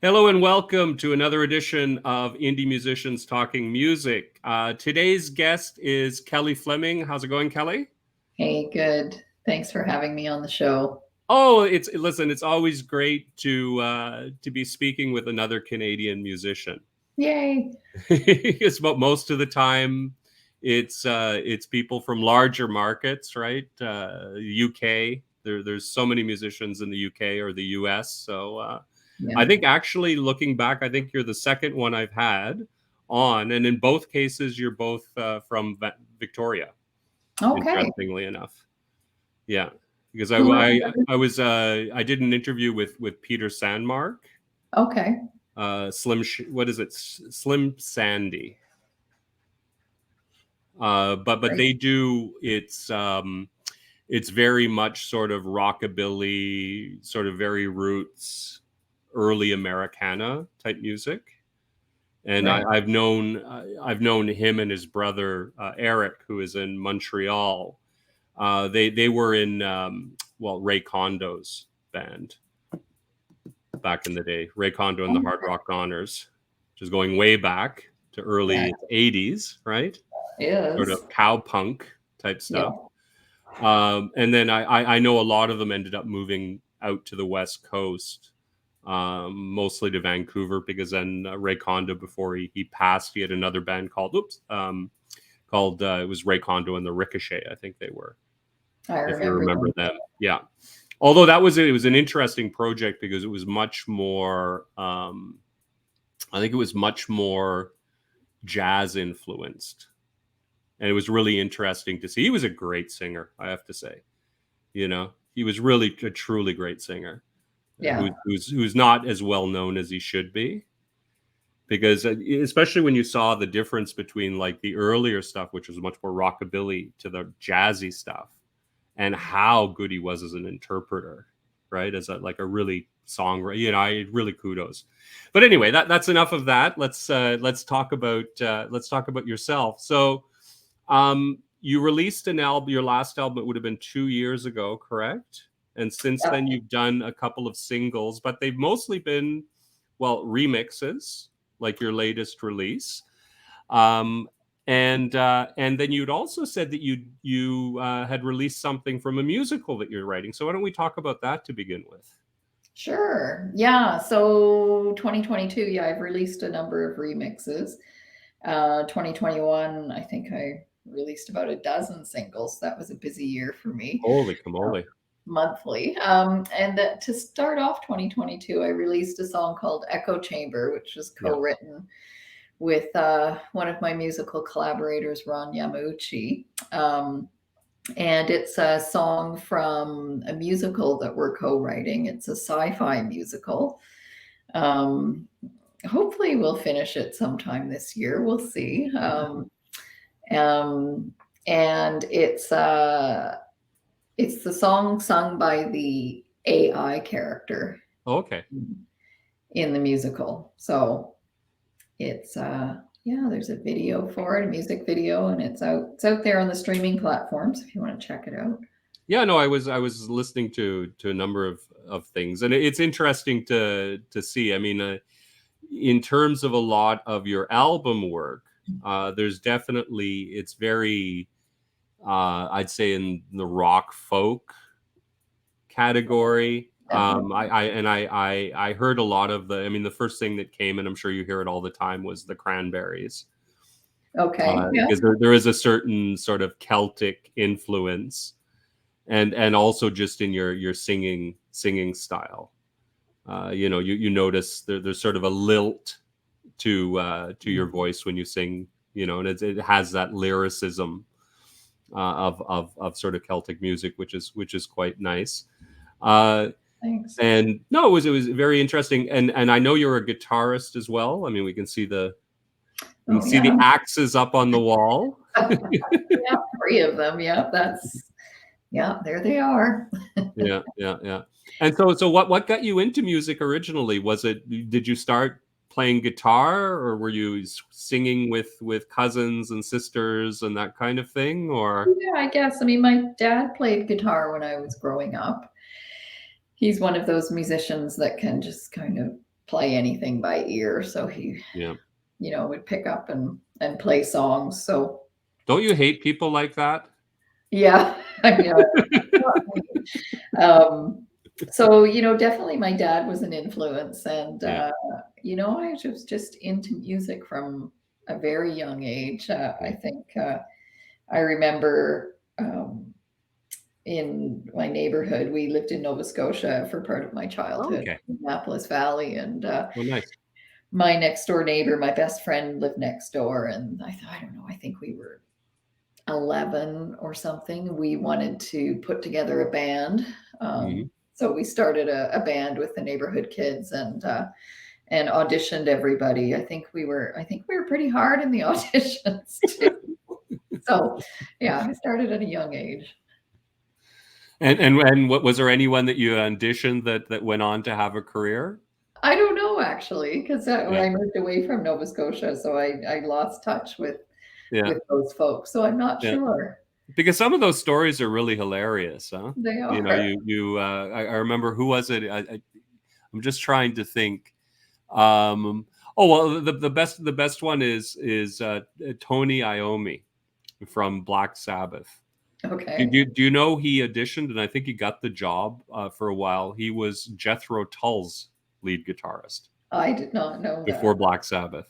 Hello and welcome to another edition of Indie Musicians Talking Music. Today's guest is Kele Fleming. How's it going, Kele? Hey, good. Thanks for having me on the show. Oh, it's always great to be speaking with another Canadian musician. Yay. It's about most of the time it's people from larger markets, right? UK. There's so many musicians in the UK or the US, so. Yeah. I think actually looking back, I think you're the second one I've had on, and in both cases, you're both from Victoria. Okay. Interestingly enough, yeah, because Who are I did an interview with Peter Sandmark, Okay. what is it, Slim Sandy, but Great. they do it's very much sort of rockabilly, sort of very roots, early Americana type music. And Right. I've known him and his brother Eric, who is in Montreal. They were in Ray Kondo's band back in the day. Ray Kondo and the Hard Rock Honors, which is going way back to Yeah. early '80s, right? Sort Is. of cowpunk type Yeah. stuff. And then I know a lot of them ended up moving out to the West Coast, mostly to Vancouver, because then Ray Kondo, before he passed, he had another band called it was Ray Kondo and the Ricochet, I think they were, I if you remember remember them. them. Yeah. Although it was an interesting project because it was much more, I think it was much more jazz influenced. And it was really interesting to see. He was a great singer, I have to say. He was really a truly great singer. Yeah. Who's not as well known as he should be, because especially when you saw the difference between like the earlier stuff, which was much more rockabilly, to the jazzy stuff, and how good he was as an interpreter, right? As a really songwriter, I really kudos. But anyway, that's enough of that. Let's talk about yourself. So, you released an album. Your last album, it would have been 2 years ago, correct? And since Yeah. then, you've done a couple of singles, but they've mostly been, remixes, like your latest release. Um, and then you'd also said that you had released something from a musical that you're writing. So why don't we talk about that to begin with? Sure. Yeah. So 2022, yeah, I've released a number of remixes. 2021, I think I released about a dozen singles. That was a busy year for me. Holy camole! Monthly. To start off 2022, I released a song called Echo Chamber, which was Yeah. co-written with one of my musical collaborators, Ron Yamauchi. And it's a song from a musical that we're co-writing. It's a sci-fi musical. Um, Hopefully we'll finish it sometime this year. We'll see. Um, and it's the song sung by the AI character Okay. in the musical. So it's yeah, there's a video for it, a music video, and it's out there on the streaming platforms if you want to check it out. Yeah, no, I was listening to a number of things, and it's interesting to see. I mean, in terms of a lot of your album work, there's definitely, it's very, I'd say, in the rock folk category. I heard a lot of the. I mean, the first thing that came, and I'm sure you hear it all the time, was the Cranberries. Okay. Yeah. Because there is a certain sort of Celtic influence, and also just in your singing style. You notice there's sort of a lilt to your voice when you sing, and it has that lyricism of sort of Celtic music, which is quite nice. Thanks. And no, it was very interesting, and I know you're a guitarist as well. I mean, we can see the Oh the yeah. axes up on the wall. Yeah, three of them. Yeah, there they are. Yeah. And so what got you into music originally? Did you start playing guitar, or were you singing with cousins and sisters and that kind of thing, or? Yeah, I guess. I mean, my dad played guitar when I was growing up. He's one of those musicians that can just kind of play anything by ear, so he, Yeah. would pick up and play songs. So Don't you hate people like that? yeah, I know. Um, so, definitely my dad was an influence, and Yeah. I was just into music from a very young age. I Yeah. think I remember in my neighborhood, we lived in Nova Scotia for part of my childhood, Okay. in Annapolis Valley, and Well, nice. my next door neighbor, my best friend, lived next door, and I don't know, I think we were 11 or something. We wanted to put together a band. Hmm. So we started a band with the neighborhood kids and auditioned everybody. I think we were pretty hard in the auditions too. So yeah, I started at a young age. And what was there anyone that you auditioned that went on to have a career? I don't know actually, because Yeah. I moved away from Nova Scotia, so I lost touch Yeah. with those folks. So I'm not Yeah. sure. Because some of those stories are really hilarious, huh? They You know, are. I remember, who was it? I'm just trying to think. Oh well, the best one is Tony Iommi from Black Sabbath. Do, Okay. do, do you know he auditioned, and I think he got the job for a while. He was Jethro Tull's lead guitarist I did not know before that. Black Sabbath,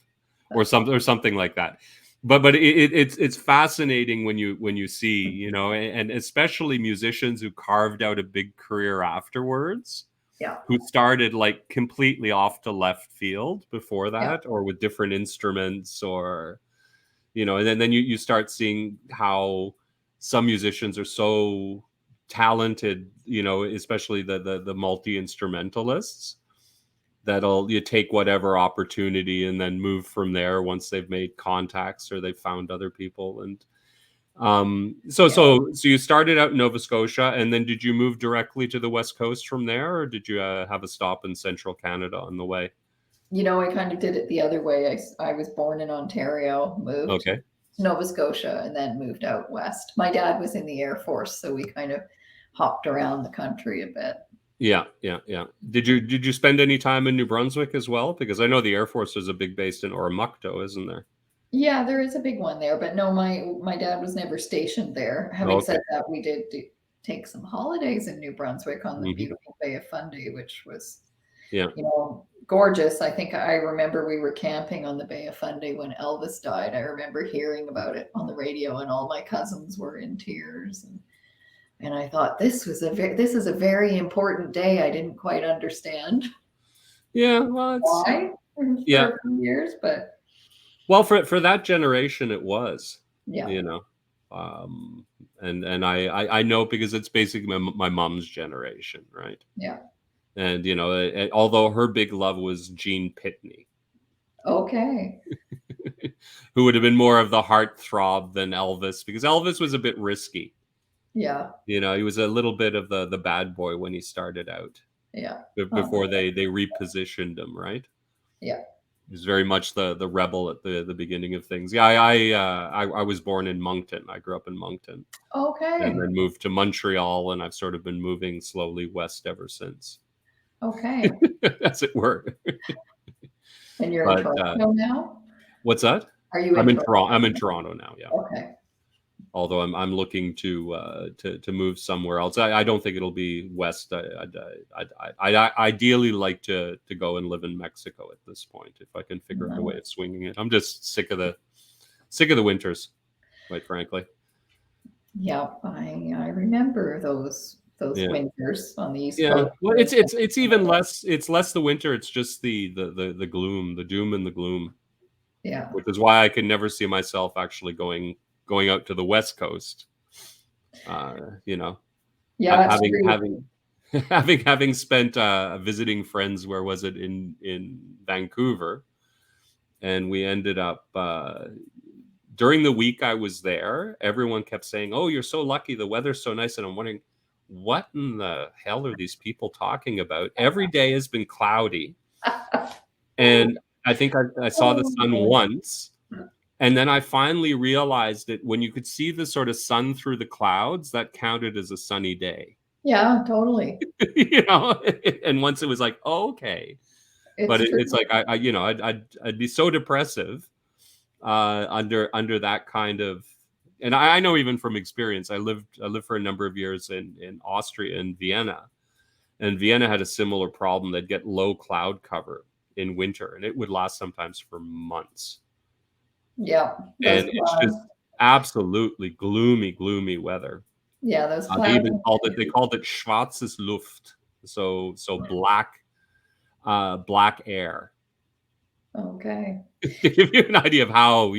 or something like that. But it's fascinating when you see, and especially musicians who carved out a big career afterwards, Yeah. who started like completely off to left field before Yeah. that, or with different instruments, or and then you start seeing how some musicians are so talented, especially the multi instrumentalists, that'll you take whatever opportunity and then move from there once they've made contacts or they've found other people. And so Yeah. so you started out in Nova Scotia, and then did you move directly to the West Coast from there, or did you have a stop in central Canada on the way? I kind of did it the other way. I was born in Ontario, moved Okay. to Nova Scotia, and then moved out west. My dad was in the Air Force, so we kind of hopped around the country a bit. Yeah, yeah, yeah. Did you spend any time in New Brunswick as well? Because I know the Air Force is a big base in Oromocto, isn't there? Yeah, there is a big one there, but no, my dad was never stationed there. Having Okay. said that, we did take some holidays in New Brunswick on the Hmm. beautiful Bay of Fundy, which was, Yeah. gorgeous. I think I remember we were camping on the Bay of Fundy when Elvis died. I remember hearing about it on the radio, and all my cousins were in tears, and I thought this is a very important day. I didn't quite understand Yeah. Well, it's why yeah. for a few years, but Well, for that generation, it was, yeah, you know, um, and I know because it's basically my mom's generation, right? yeah. And although her big love was Gene Pitney, Okay. who would have been more of the heartthrob than Elvis, because Elvis was a bit risky. Yeah, He was a little bit of the bad boy when he started out, yeah. before they repositioned him, right? Yeah. He was very much the rebel at the beginning of things. Yeah, I was born in Moncton. I grew up in Moncton, and Okay. then moved to Montreal, and I've sort of been moving slowly west ever since, Okay. as it were. And you're in But Toronto now? what's that? Are you I'm in in Toronto. I'm Toronto? in Toronto now. Yeah. Okay. Although I'm looking to move somewhere else. I don't think it'll be west. I'd ideally like to go and live in Mexico at this point, if I can figure out a way Nice. of swinging it. I'm just sick of the winters, quite frankly. Yeah, I remember those Yeah, winters on the East yeah. Coast. Well, it's even less. It's less the winter. It's just the gloom, the doom and the gloom, Yeah. which is why I can never see myself actually going out to the West Coast. Uh, you know, Yeah, it's having true. having spent visiting friends, where was it, in Vancouver, and we ended up during the week I was there, everyone kept saying, "Oh, you're so lucky, the weather's so nice," and I'm wondering, what in the hell are these people talking about? Every day has been cloudy, and I think I saw the sun Oh, once. And then I finally realized that when you could see the sort of sun through the clouds, that counted as a sunny day. yeah, totally. you know and once it was like, oh, okay, But It's true. it's like I'd be so depressive under that kind of. And I know even from experience, I lived for a number of years in Austria, in Vienna, and Vienna had a similar problem. They'd get low cloud cover in winter, and it would last sometimes for months. Yeah, those And it's just clouds. absolutely gloomy weather. Yeah, those They clouds. even called it schwarzes Luft, so black air. Okay. To give you an idea of how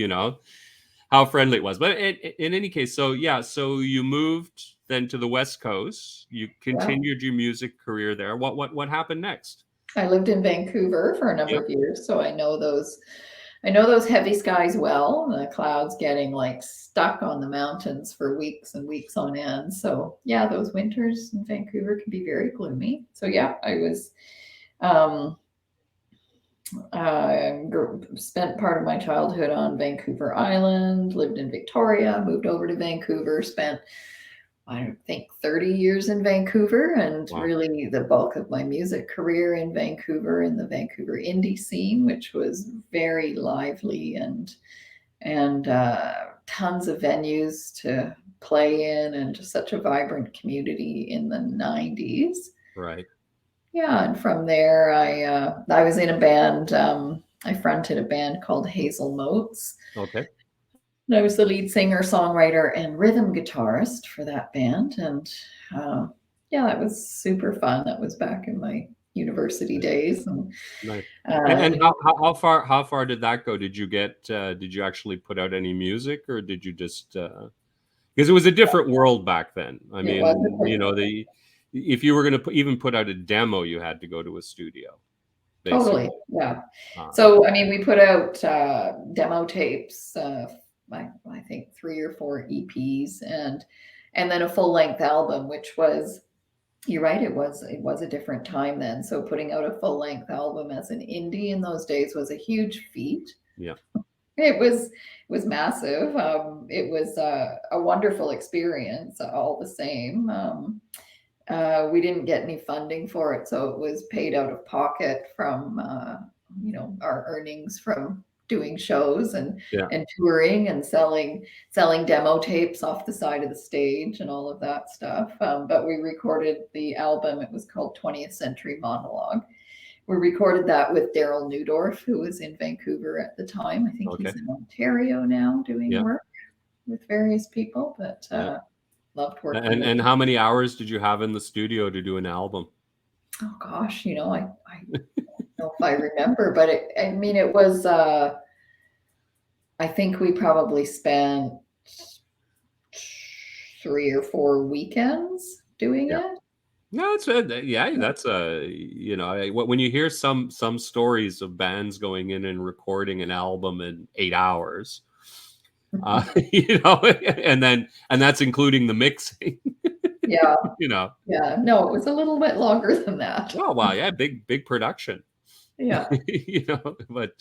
friendly it was. But in any case, so yeah, so you moved then to the West Coast. You Yeah. continued your music career there. What happened next? I lived in Vancouver for a number Yep. of years, so I know those heavy skies well, the clouds getting like stuck on the mountains for weeks and weeks on end. So yeah, those winters in Vancouver can be very gloomy. So yeah, I was um spent part of my childhood on Vancouver Island, lived in Victoria, moved over to Vancouver, spent I think 30 years in Vancouver, and Wow. really the bulk of my music career in Vancouver, in the Vancouver indie scene, which was very lively, and tons of venues to play in, and just such a vibrant community in the 90s. Right. Yeah, and from there, I was in a band. I fronted a band called Hazel Motes. Okay. And I was the lead singer, songwriter, and rhythm guitarist for that band. And yeah, that was super fun. That was back in my university Nice. days. And Nice. And we, how far did that go? Did you actually put out any music, or did you just because it was a different world back then. I it was mean, the if you were going to even put out a demo, you had to go to a studio, totally, basically. yeah. Um, So, I mean, we put out demo tapes, I think 3 or 4 EPs, and then a full length album, which was, you're right, it was a different time then. So putting out a full length album as an indie in those days was a huge feat. yeah, It was massive. It was a wonderful experience, all the same. We didn't get any funding for it, so it was paid out of pocket from our earnings from doing shows and yeah. and touring and selling demo tapes off the side of the stage and all of that stuff. But we recorded the album. It was called 20th Century Monologue. We recorded that with Daryl Newdorf, who was in Vancouver at the time. I think Okay, he's in Ontario now doing yeah, work with various people, but yeah. loved working with And him. how many hours did you have in the studio to do an album? Oh gosh, I don't know if I remember, but I mean, it was, I think we probably spent 3 or 4 weekends doing Yeah. it. No, it's yeah. That's when you hear some stories of bands going in and recording an album in 8 hours, and that's including the mixing. Yeah, you know, yeah. No, it was a little bit longer than that. oh wow, yeah, big production. Yeah. But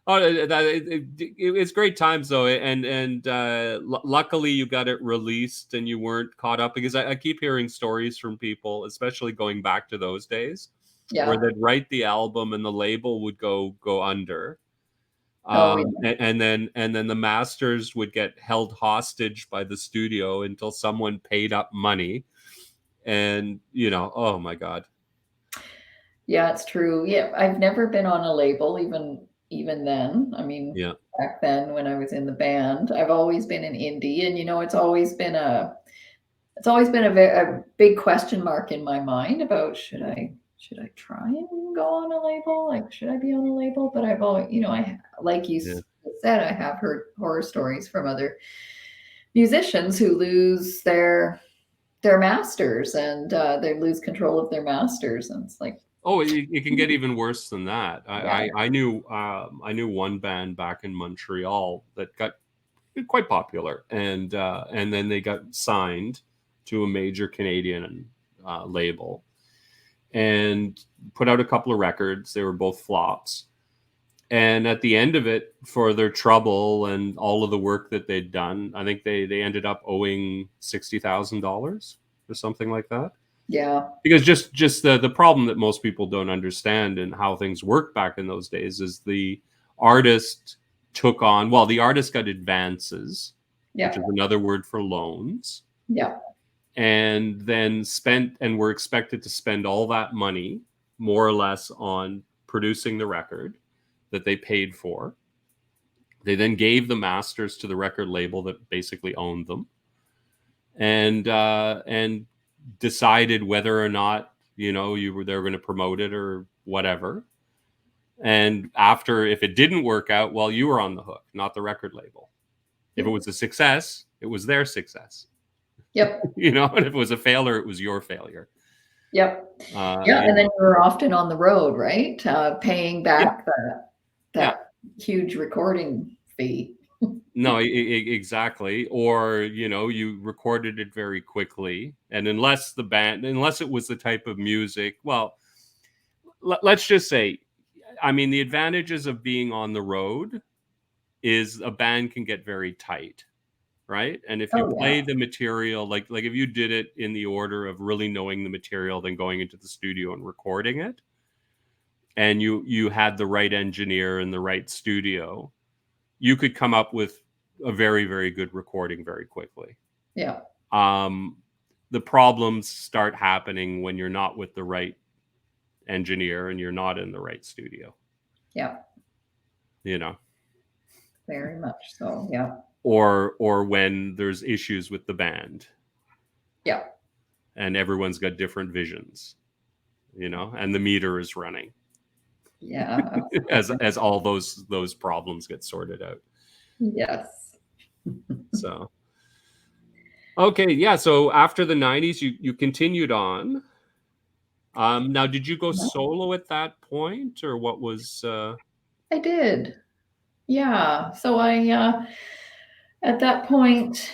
it's great times though, and luckily you got it released and you weren't caught up, because I keep hearing stories from people, especially going back to those days, where Yeah. they'd write the album and the label would go under, Oh, yeah. and then the masters would get held hostage by the studio until someone paid up money, and oh my god. Yeah, it's true. Yeah, I've never been on a label, even then. I mean, Yeah, back then when I was in the band, I've always been an indie, and it's always been a big question mark in my mind about should I try and go on a label? Like, should I be on a label? But I've always, I like you yeah, said, I have heard horror stories from other musicians who lose their masters, and they lose control of their masters, and it's like, oh, it can get even worse than that. yeah, I knew one band back in Montreal that got quite popular, and then they got signed to a major Canadian label and put out a couple of records. They were both flops. And at the end of it, for their trouble and all of the work that they'd done, I think they ended up owing $60,000 or something like that. Yeah. Because just the problem that most people don't understand and how things worked back in those days is the artist took on, well, the artist got advances, which Yeah. is another word for loans, Yeah. and then spent and were expected to spend all that money more or less on producing the record that they paid for. They then gave the masters to the record label that basically owned them, and decided whether or not they were going to promote it or whatever. And after, if it didn't work out, well, you were on the hook, not the record label. If it was a success, it was their success. Yep. And if it was a failure, it was your failure. Yep. Yeah, and then we were often on the road, right? Paying back that huge recording fee. No, exactly. Or, you recorded it very quickly. And unless it was the type of music, well, let's just say, I mean, the advantages of being on the road is a band can get very tight, right? And if you Oh, play yeah. the material, like if you did it in the order of really knowing the material, then going into the studio and recording it, and you had the right engineer in the right studio, you could come up with a very, very good recording very quickly. Yeah. The problems start happening when you're not with the right engineer and you're not in the right studio. Yeah. Very much so. Yeah. Or when there's issues with the band. Yeah. And everyone's got different visions, and the meter is running. Yeah. as all those problems get sorted out. Yes. So, okay, yeah. So after the 90s, you continued on. Now, did you go solo at that point, or what was? I did. Yeah. So I at that point,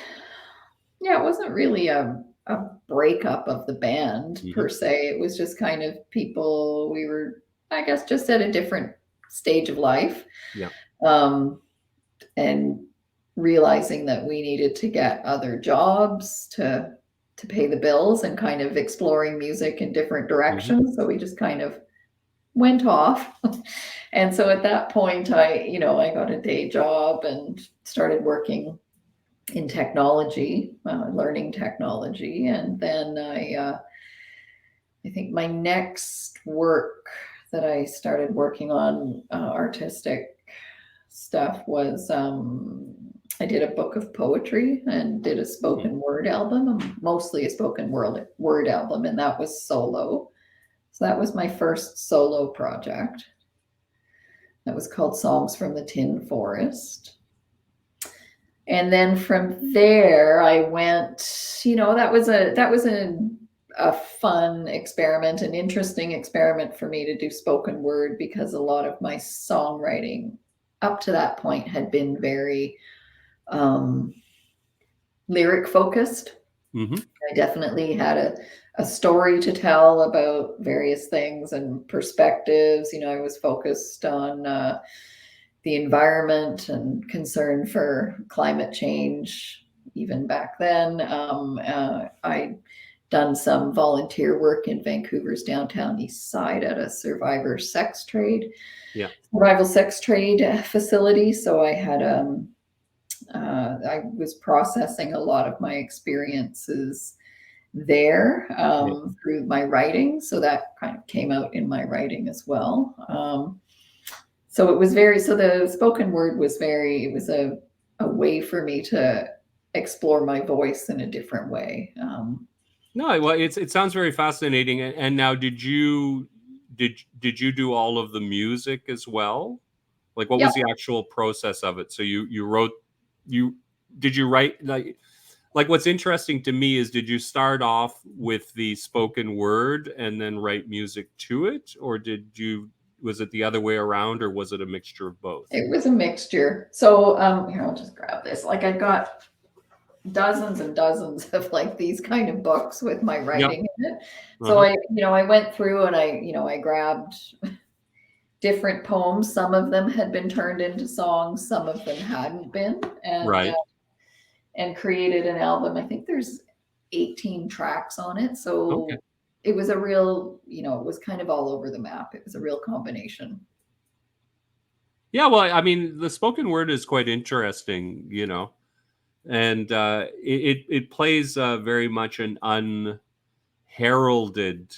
yeah, it wasn't really a breakup of the band per se. It was just kind of people, we were, I guess, just at a different stage of life. Yeah. And realizing that we needed to get other jobs to pay the bills, and kind of exploring music in different directions. So we just kind of went off. And so at that point, I got a day job and started working in technology, learning technology. And then I think my next work that I started working on, artistic stuff, was I did a book of poetry and did a spoken word album, mostly a spoken word album, and that was solo. So that was my first solo project. That was called Songs from the Tin Forest. And then from there, I went, that was a fun experiment, an interesting experiment for me to do spoken word, because a lot of my songwriting up to that point had been very lyric focused. I definitely had a story to tell about various things and perspectives. I was focused on the environment and concern for climate change even back then. I'd done some volunteer work in Vancouver's downtown east side at a survival sex trade facility. So I had I was processing a lot of my experiences there through my writing. So that kind of came out in my writing as well. So it was so the spoken word was it was a way for me to explore my voice in a different way. No, well, it sounds very fascinating. And now, did you do all of the music as well? Like, what was the actual process of it? So you wrote, did you write, like what's interesting to me is, did you start off with the spoken word and then write music to it, or was it the other way around, or was it a mixture of both? It was a mixture. So here, I'll just grab this. Like, I got dozens and dozens of like these kind of books with my writing in it. So I went through and I grabbed different poems. Some of them had been turned into songs, some of them hadn't been, and created an album. I think there's 18 tracks on it. So it was a real, it was kind of all over the map. It was a real combination. Yeah, well, I mean, the spoken word is quite interesting, and it plays very much an unheralded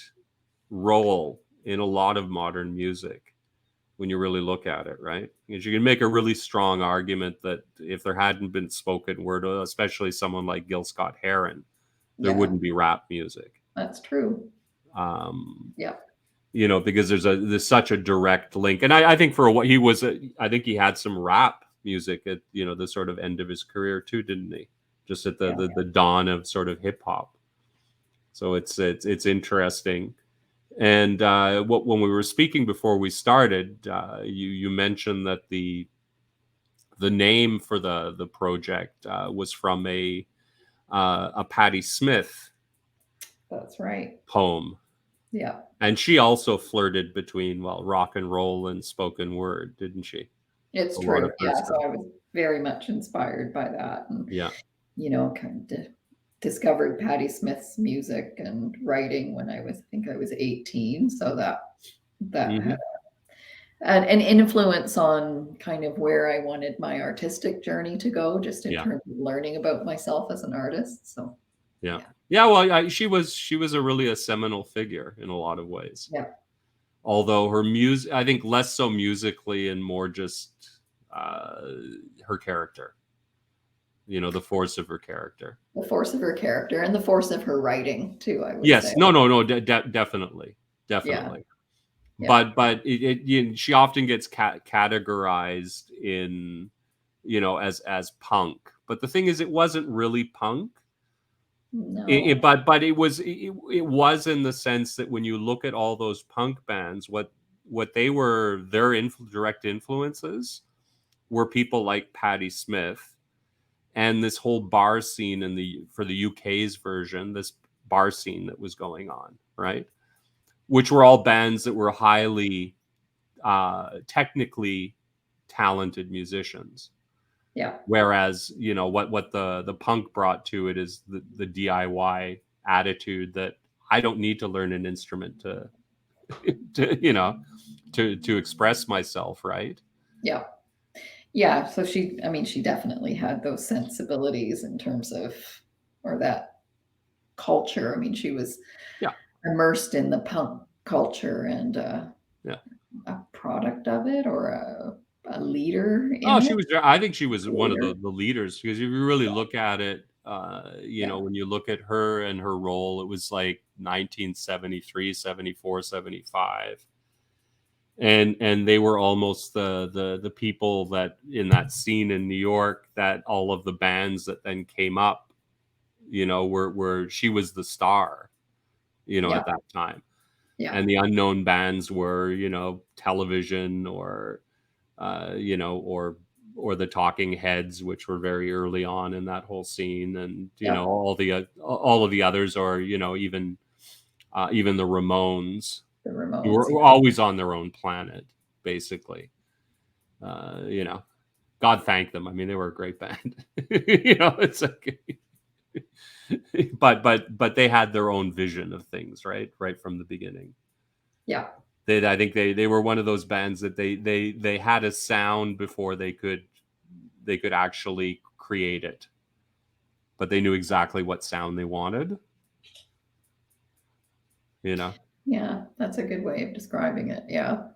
role in a lot of modern music when you really look at it, right? Because you can make a really strong argument that if there hadn't been spoken word, especially someone like Gil Scott Heron, there Yeah, wouldn't be rap music. that's true. Um, Yeah. because there's such a direct link, and I think for what I think he had some rap music at the sort of end of his career too, didn't he? Just at Yeah. the dawn of sort of hip hop. So it's interesting. And when we were speaking before we started, you mentioned that the name for the project was from a Patti Smith That's right. poem. Yeah. And she also flirted between, well, rock and roll and spoken word, didn't she? It's A lot true. of her Yeah. So stuff. I was very much inspired by that, and Yeah. kind of discovered Patti Smith's music and writing when I think I was 18. So that Hmm. had an influence on kind of where I wanted my artistic journey to go, just in Yeah. terms of learning about myself as an artist. So Yeah. yeah. Yeah. Well, she was a really a seminal figure in a lot of ways. Yeah. Although her music, I think less so musically and more just uh, her character. The force of her character. The force of her character and the force of her writing too, I would say. Yes. No. Definitely. Yeah. Definitely. Yeah. But she often gets categorized in as punk. But the thing is, it wasn't really punk. No. But it was in the sense that when you look at all those punk bands, what they were, their direct influences were people like Patti Smith and this whole bar scene for the UK's version, this bar scene that was going on, right? Which were all bands that were highly technically talented musicians. Yeah. Whereas, what the punk brought to it is the DIY attitude that I don't need to learn an instrument to express myself, right? Yeah. Yeah. So she definitely had those sensibilities in terms of, or that culture. I mean, she was Yeah. immersed in the punk culture and Yeah. a product of it, or a leader in Oh, it. I think she was one of Leader. the leaders, because if you really Yeah. look at it, Yeah. when you look at her and her role, it was like 1973, 74, 75. And they were almost the people that in that scene in New York, that all of the bands that then came up, were she was the star, Yeah. at that time. Yeah. And the unknown bands were, Television, or or the Talking Heads, which were very early on in that whole scene, and Yeah. all of the others, or even the Ramones, The who Ramones. were always on their own planet, basically. Uh, you know, God thank them. I mean, they were a great band. It's like, but they had their own vision of things, right from the beginning. Yeah. I think they were one of those bands that they had a sound before they could actually create it, but they knew exactly what sound they wanted. Yeah. That's a good way of describing it. Yeah.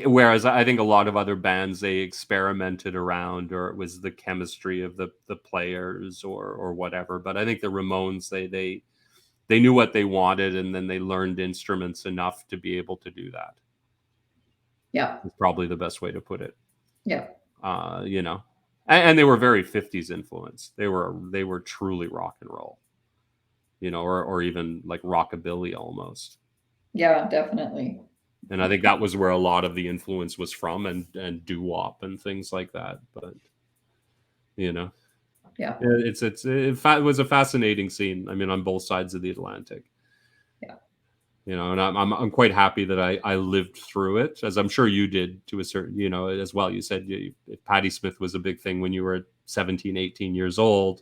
Whereas I think a lot of other bands, they experimented around, or it was the chemistry of the players, or whatever. But I think the Ramones, they knew what they wanted, and then they learned instruments enough to be able to do that. Yeah. It's probably the best way to put it. Yeah. And they were very 50s influenced. They were truly rock and roll, or even like rockabilly almost. Yeah. Definitely. And I think that was where a lot of the influence was from, and doo-wop and things like that. But Yeah. it was a fascinating scene. I mean, on both sides of the Atlantic. Yeah. And I'm quite happy that I lived through it, as I'm sure you did to a certain, as well. You said if Patti Smith was a big thing when you were 17, 18 years old,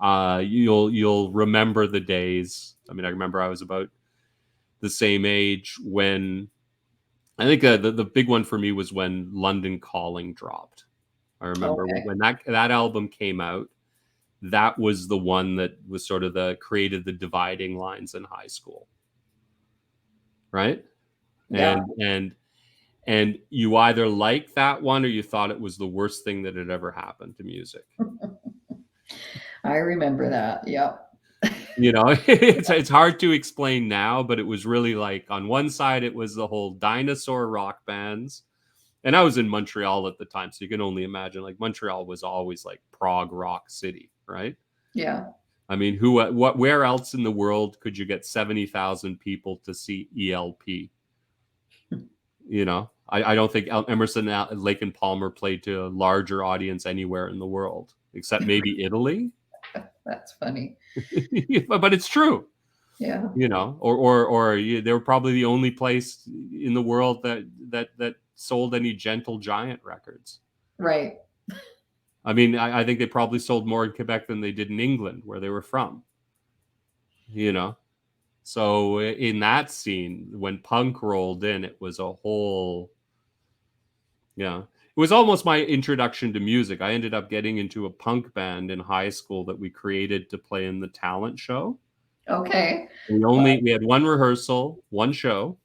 you'll remember the days. I mean, I remember I was about the same age when I think the big one for me was when London Calling dropped. I remember Okay. when that album came out. That was the one that was sort of created the dividing lines in high school, right? Yeah. And you either liked that one or you thought it was the worst thing that had ever happened to music. I remember that. Yep. You know, it's hard to explain now, but it was really like on one side it was the whole dinosaur rock bands. And I was in Montreal at the time, so you can only imagine, like, Montreal was always like prog rock city, right? Yeah. I mean, where else in the world could you get 70,000 people to see ELP? You know, I don't think Emerson, Lake and Palmer played to a larger audience anywhere in the world, except maybe Italy. That's funny. But it's true, Yeah. you know, or they were probably the only place in the world that sold any Gentle Giant records. Right. I mean, I think they probably sold more in Quebec than they did in England, where they were from. You know, so in that scene, when punk rolled in, it was a whole, yeah. It was almost my introduction to music. I ended up getting into a punk band in high school that we created to play in the talent show. Okay. We had one rehearsal, one show,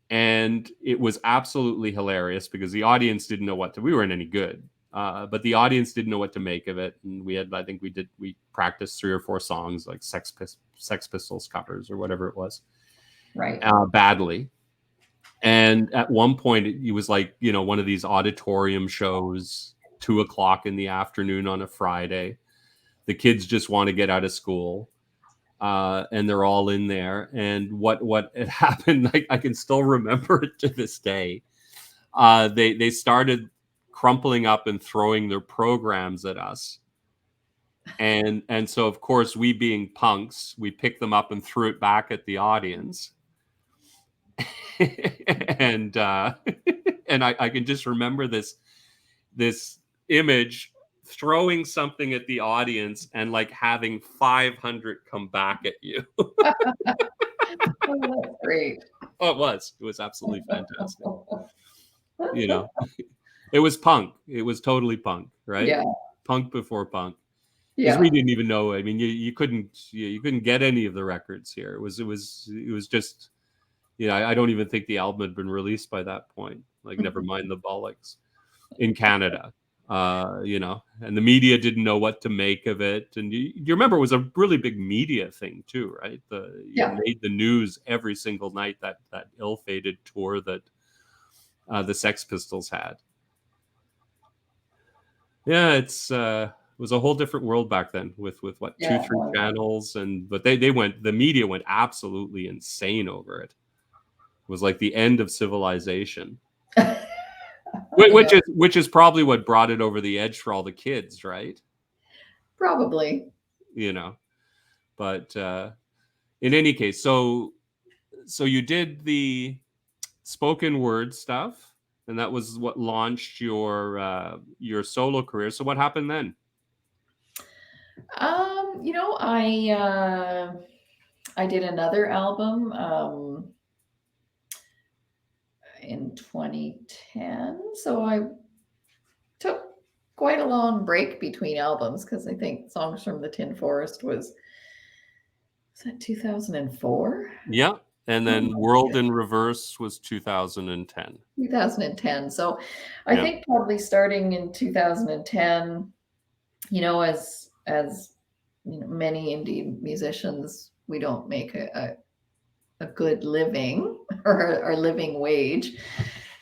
and it was absolutely hilarious because the audience didn't know we weren't any good. But the audience didn't know what to make of it, and we practiced 3 or 4 songs, like Sex Pistols covers or whatever it was, Right. badly. And at one point, it was like, you know, one of these auditorium shows, 2:00 in the afternoon on a Friday. The kids just want to get out of school, and they're all in there. And what had happened, I can still remember it to this day. They started crumpling up and throwing their programs at us. And so, of course, we being punks, we picked them up and threw it back at the audience. and and I can just remember this image, throwing something at the audience and like having 500 come back at you. Oh, that's great. Oh, it was absolutely fantastic. You know, it was punk. It was totally punk, right? Yeah. Punk before punk. Because Yeah. we didn't even know. I mean, you couldn't get any of the records here. It was just, you know, I don't even think the album had been released by that point. Like, never mind the bollocks in Canada. You know, and the media didn't know what to make of it. And you remember it was a really big media thing too, right? Yeah. Made the news every single night, that ill-fated tour that the Sex Pistols had. Yeah, it was a whole different world back then with what, Yeah. 2, 3 channels, but the media went absolutely insane over it. It was like the end of civilization. Which is probably what brought it over the edge for all the kids, right? Probably. You know, but in any case, so you did the spoken word stuff, and that was what launched your solo career. So what happened then? You know, I did another album in 2010. So I took quite a long break between albums because I think Songs from the Tin Forest was that 2004? Yeah. And then World in Reverse was 2010. 2010. So I think probably starting in 2010, you know, as you know, many indie musicians, we don't make a good living or living wage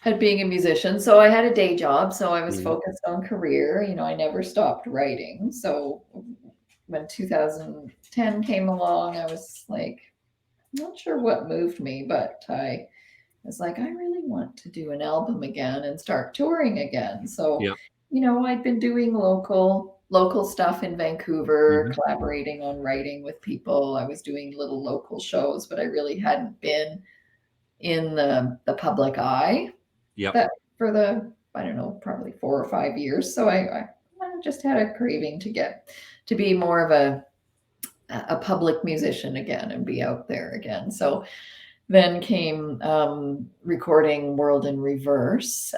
at being a musician. So I had a day job, so I was focused on career. You know, I never stopped writing. So when 2010 came along, I was like, not sure what moved me, but I was like, I really want to do an album again and start touring again. So, you know, I'd been doing local stuff in Vancouver, collaborating on writing with people. I was doing little local shows, but I really hadn't been in the public eye that for the, I don't know, probably 4 or 5 years. So I just had a craving to be more of a a public musician again and be out there again. So then came recording World in Reverse.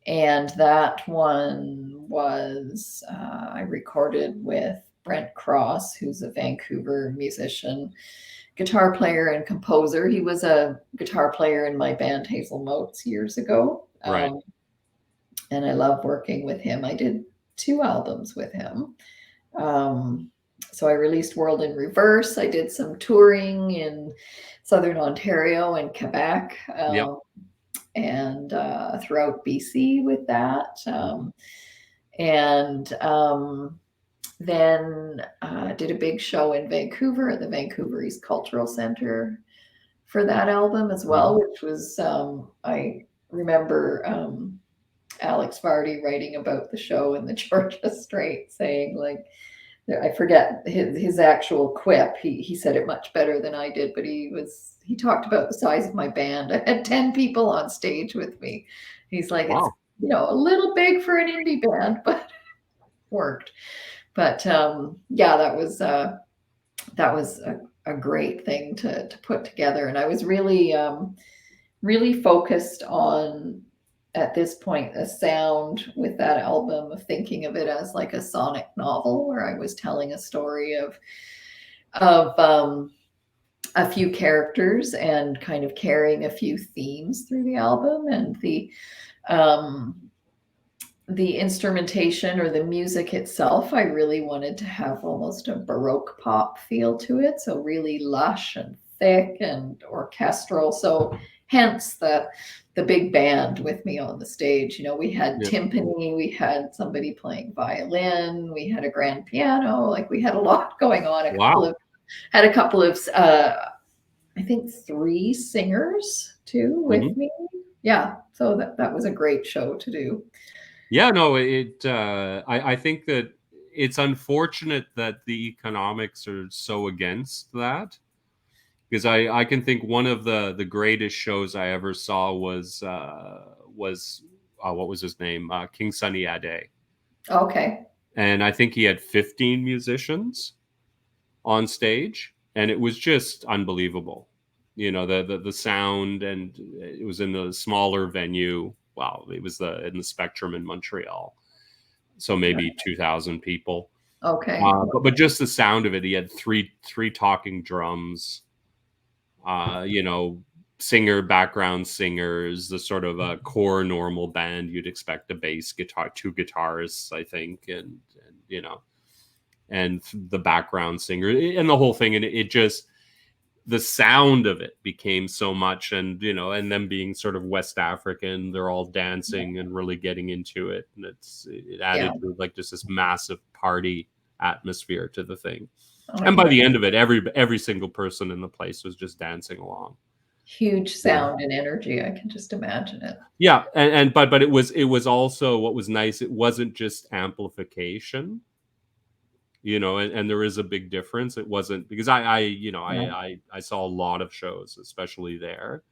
And that one was, I recorded with Brent Cross, who's a Vancouver musician, guitar player and composer. He was a guitar player in my band Hazel Motes years ago. Right. And I love working with him. I did 2 albums with him. So I released World in Reverse. I did some touring in Southern Ontario and Quebec. Yep. And throughout BC with that. And then did a big show in Vancouver at the Vancouver East Cultural Centre for that album as well, which was, I remember Alex Vardy writing about the show in the Georgia Strait, saying, like, I forget his actual quip. He said it much better than I did, but he talked about the size of my band. I had 10 people on stage with me. He's like, Wow. it's, you know, a little big for an indie band, but worked. But yeah, that was a great thing to put together. And I was really, really focused on, at this point, a sound with that album, of thinking of it as like a sonic novel where I was telling a story of a few characters and kind of carrying a few themes through the album. And the instrumentation or the music itself, I really wanted to have almost a Baroque pop feel to it. So really lush and thick and orchestral. So hence the big band with me on the stage. You know, we had timpani, we had somebody playing violin, we had a grand piano, like we had a lot going on. Had a couple of I think 3 singers too with me. Yeah, so that was a great show to do. Yeah, no, I think that it's unfortunate that the economics are so against that, because I can think one of the greatest shows I ever saw was what was his name? King Sunny Ade. Okay. And I think he had 15 musicians on stage, and it was just unbelievable. You know, the sound, and it was in a smaller venue. Wow, it was in the Spectrum in Montreal, so maybe 2,000 people. Okay. But just the sound of it, he had three talking drums. You know, background singers, the sort of a core normal band you'd expect, a bass guitar, 2 guitarists, I think, and you know, and the background singer and the whole thing, and it just, the sound of it became so much. And you know, and them being sort of West African, they're all dancing and really getting into it, and it added to like just this massive party atmosphere to the thing. And by the end of it, every single person in the place was just dancing along. Huge sound and energy, I can just imagine it. Yeah, but it was also, what was nice, it wasn't just amplification. You know, and there is a big difference. It wasn't, because I saw a lot of shows, especially there,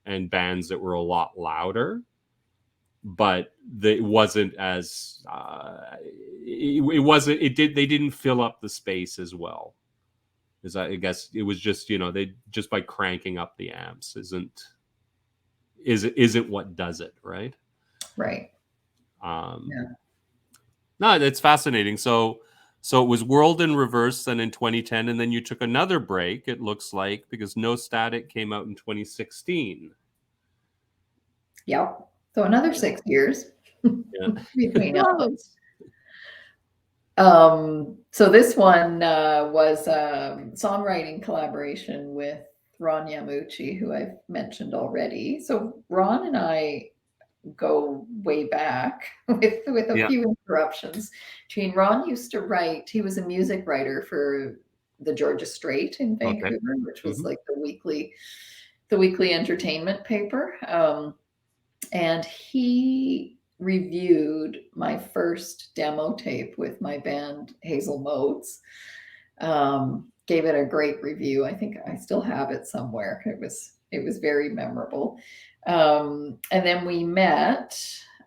and bands that were a lot louder, but they wasn't as they didn't fill up the space as well. Because I guess it was just, you know, they just, by cranking up the amps isn't what does it, right? Right. No, that's fascinating. So it was World in Reverse then in 2010, and then you took another break, it looks like, because No Static came out in 2016. Yep. So another 6 years between albums. So this one was a songwriting collaboration with Ron Yamuchi, who I've mentioned already. So Ron and I go way back with a few interruptions. Ron used to write, he was a music writer for the Georgia Strait in Vancouver, which was like the weekly entertainment paper. And he reviewed my first demo tape with my band Hazel Motes. Gave it a great review. I think I still have it somewhere. It was very memorable. And then we met,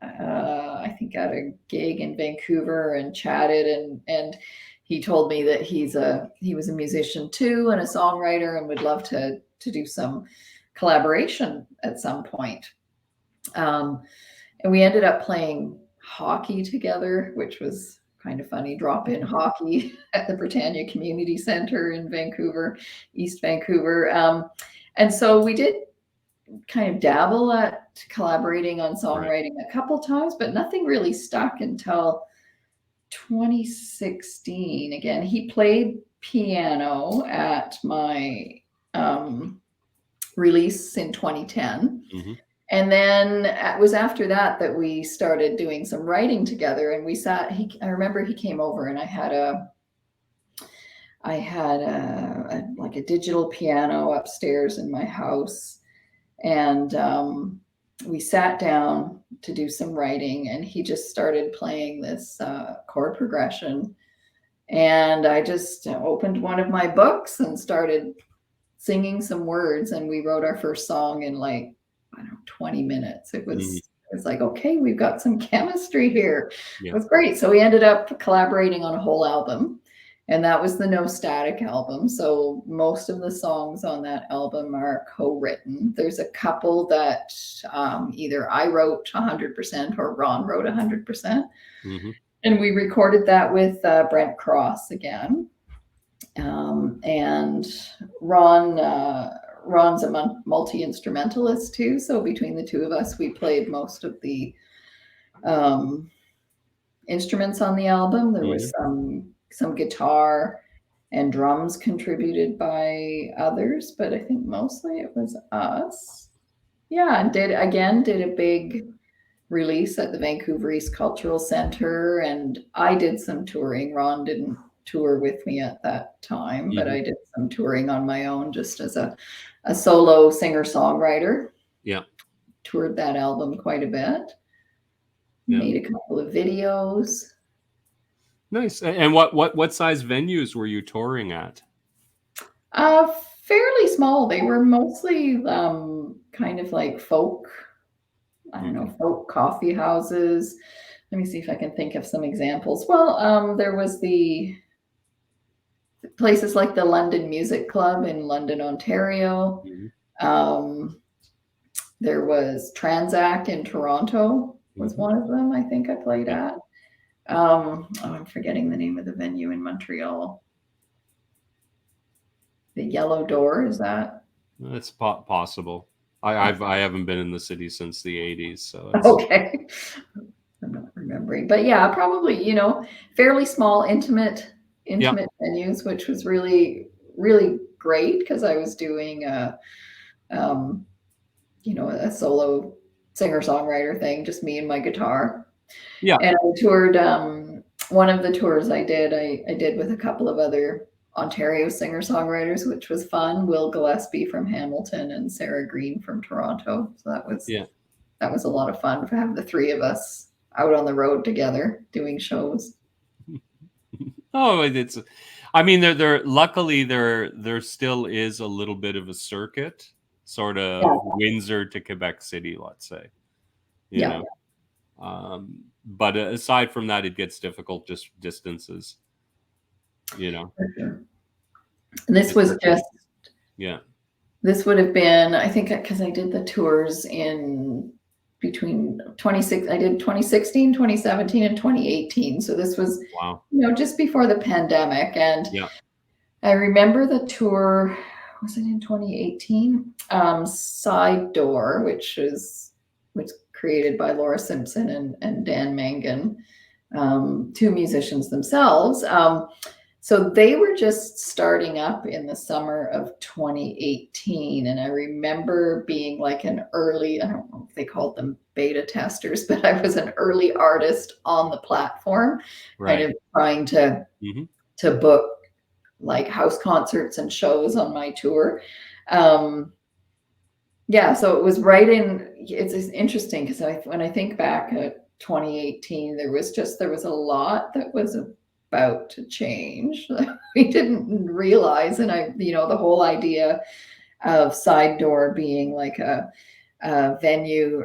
I think, at a gig in Vancouver and chatted, and he told me that he was a musician too and a songwriter and would love to do some collaboration at some point. And we ended up playing hockey together, which was kind of funny. Drop-in hockey at the Britannia Community Center in Vancouver, East Vancouver. And so we did kind of dabble at collaborating on songwriting a couple times, but nothing really stuck until 2016. Again, he played piano at my release in 2010. Mm-hmm. And then it was after that that we started doing some writing together. And we sat, I remember he came over and I had like a digital piano upstairs in my house. And we sat down to do some writing, and he just started playing this chord progression. And I just opened one of my books and started singing some words, and we wrote our first song in like, I don't know, 20 minutes. It was like, okay, we've got some chemistry here. Yeah. It was great. So we ended up collaborating on a whole album, and that was the No Static album. So most of the songs on that album are co-written. There's a couple that either I wrote 100% or Ron wrote 100%. Mm-hmm. And we recorded that with Brent Cross again. And Ron's a multi-instrumentalist too. So between the two of us, we played most of the instruments on the album. There was some guitar and drums contributed by others, but I think mostly it was us. Yeah, and did a big release at the Vancouver East Cultural Center, and I did some touring. Ron didn't tour with me at that time, but I did some touring on my own just as a solo singer-songwriter. Yeah. Toured that album quite a bit. Yeah. Made a couple of videos. Nice. And what size venues were you touring at? Fairly small. They were mostly kind of like folk, I don't know, folk coffee houses. Let me see if I can think of some examples. Well, there was the places like the London Music Club in London, Ontario. There was Transac in Toronto was one of them, I think I played at. I'm forgetting the name of the venue in Montreal. The Yellow Door, is that? It's possible. I haven't been in the city since the 80s, so okay. I'm not remembering, but yeah, probably, fairly small, intimate venues, which was really, really great because I was doing a solo singer-songwriter thing, just me and my guitar. Yeah. And I toured, one of the tours I did with a couple of other Ontario singer-songwriters, which was fun. Will Gillespie from Hamilton and Sarah Green from Toronto. So that was a lot of fun to have the three of us out on the road together doing shows. Oh, luckily there still is a little bit of a circuit, sort of Windsor to Quebec City, let's say. You know. But aside from that, it gets difficult, just distances. For sure. And this was just This would have been, I think, because I did the tours in between 2016, 2017, and 2018. So this was just before the pandemic. And I remember the tour, was it in 2018? Sidedoor, which was created by Laura Simpson and Dan Mangan, two musicians themselves. So they were just starting up in the summer of 2018. And I remember being like an early, I don't know if they called them beta testers, but I was an early artist on the platform, kind of trying to book like house concerts and shows on my tour. So it was it's interesting because when I think back at 2018, there was a lot that was about to change. We didn't realize, and the whole idea of Sidedoor being like a venue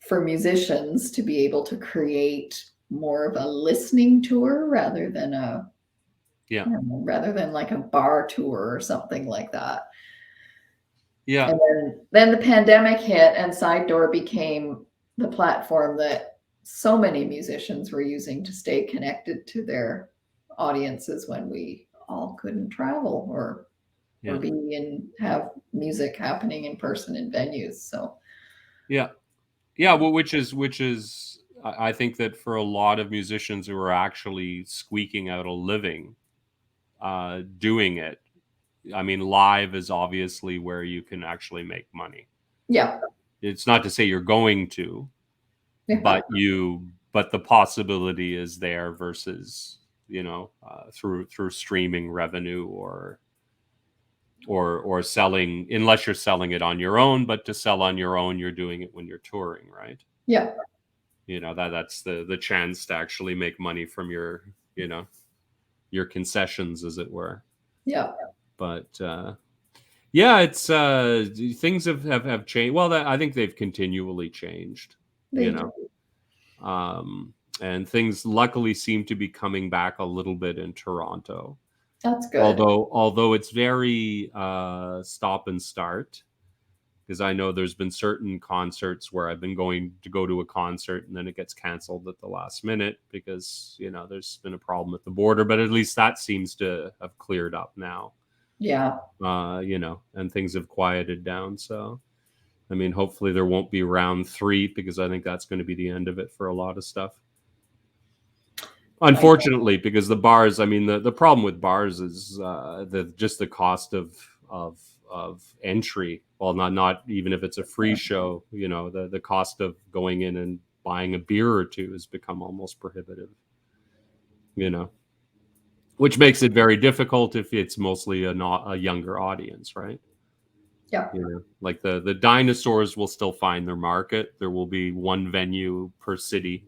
for musicians to be able to create more of a listening tour rather than a, Yeah. rather than like a bar tour or something like that. Yeah. And then the pandemic hit, and Sidedoor became the platform that so many musicians were using to stay connected to their audiences when we all couldn't travel or Yeah. be and have music happening in person in venues. So Yeah. Yeah. Well, which is I think that for a lot of musicians who are actually squeaking out a living doing it, I mean, live is obviously where you can actually make money. yeah, It's not to say you're going to, yeah, but the possibility is there versus through streaming revenue or selling, unless you're selling it on your own. But to sell on your own, you're doing it when you're touring, right? yeah, That's the chance to actually make money from your concessions, as it were. yeah. But yeah, it's things have changed. Well, I think they've continually changed, you They do. know. And things luckily seem to be coming back a little bit in Toronto. That's good. Although it's very stop and start, because I know there's been certain concerts where I've been going to go to a concert and then it gets canceled at the last minute because there's been a problem at the border. But at least that seems to have cleared up now. Yeah. And things have quieted down. So, I mean, hopefully there won't be round 3, because I think that's going to be the end of it for a lot of stuff. Unfortunately, because the bars, I mean, the problem with bars is the cost of entry. Well, not even if it's a free show, the cost of going in and buying a beer or two has become almost prohibitive. Which makes it very difficult if it's mostly a younger audience, right? Yeah. Like the dinosaurs will still find their market. There will be one venue per city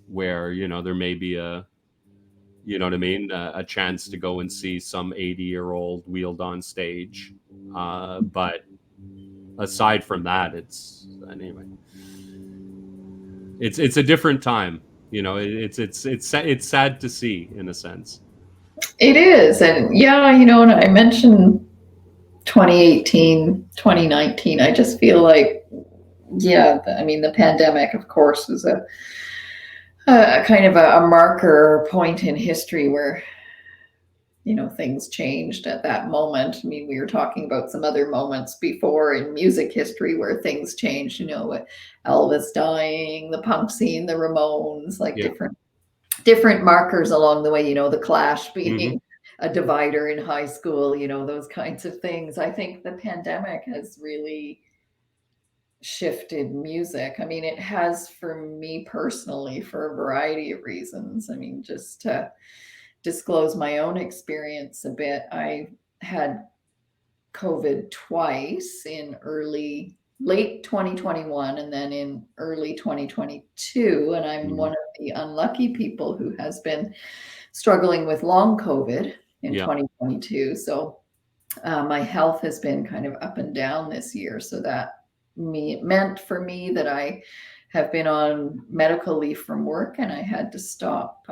where there may be a chance to go and see some 80-year-old wheeled on stage. But aside from that, it's a different time. It's sad to see, in a sense. It is. And yeah, and I mentioned 2018, 2019. I just feel like, yeah, I mean, the pandemic, of course, is a kind of a marker point in history where things changed at that moment. I mean, we were talking about some other moments before in music history where things changed, with Elvis dying, the punk scene, the Ramones, like Yeah. different markers along the way, the Clash being Mm-hmm. a divider in high school, those kinds of things. I think the pandemic has really shifted music. I mean, it has for me personally for a variety of reasons. I mean, just to disclose my own experience a bit, I had COVID twice in late 2021 and then in early 2022. And I'm Mm-hmm. one of the unlucky people who has been struggling with long COVID in Yeah. 2022. So my health has been kind of up and down this year. So that meant for me that I have been on medical leave from work and I had to stop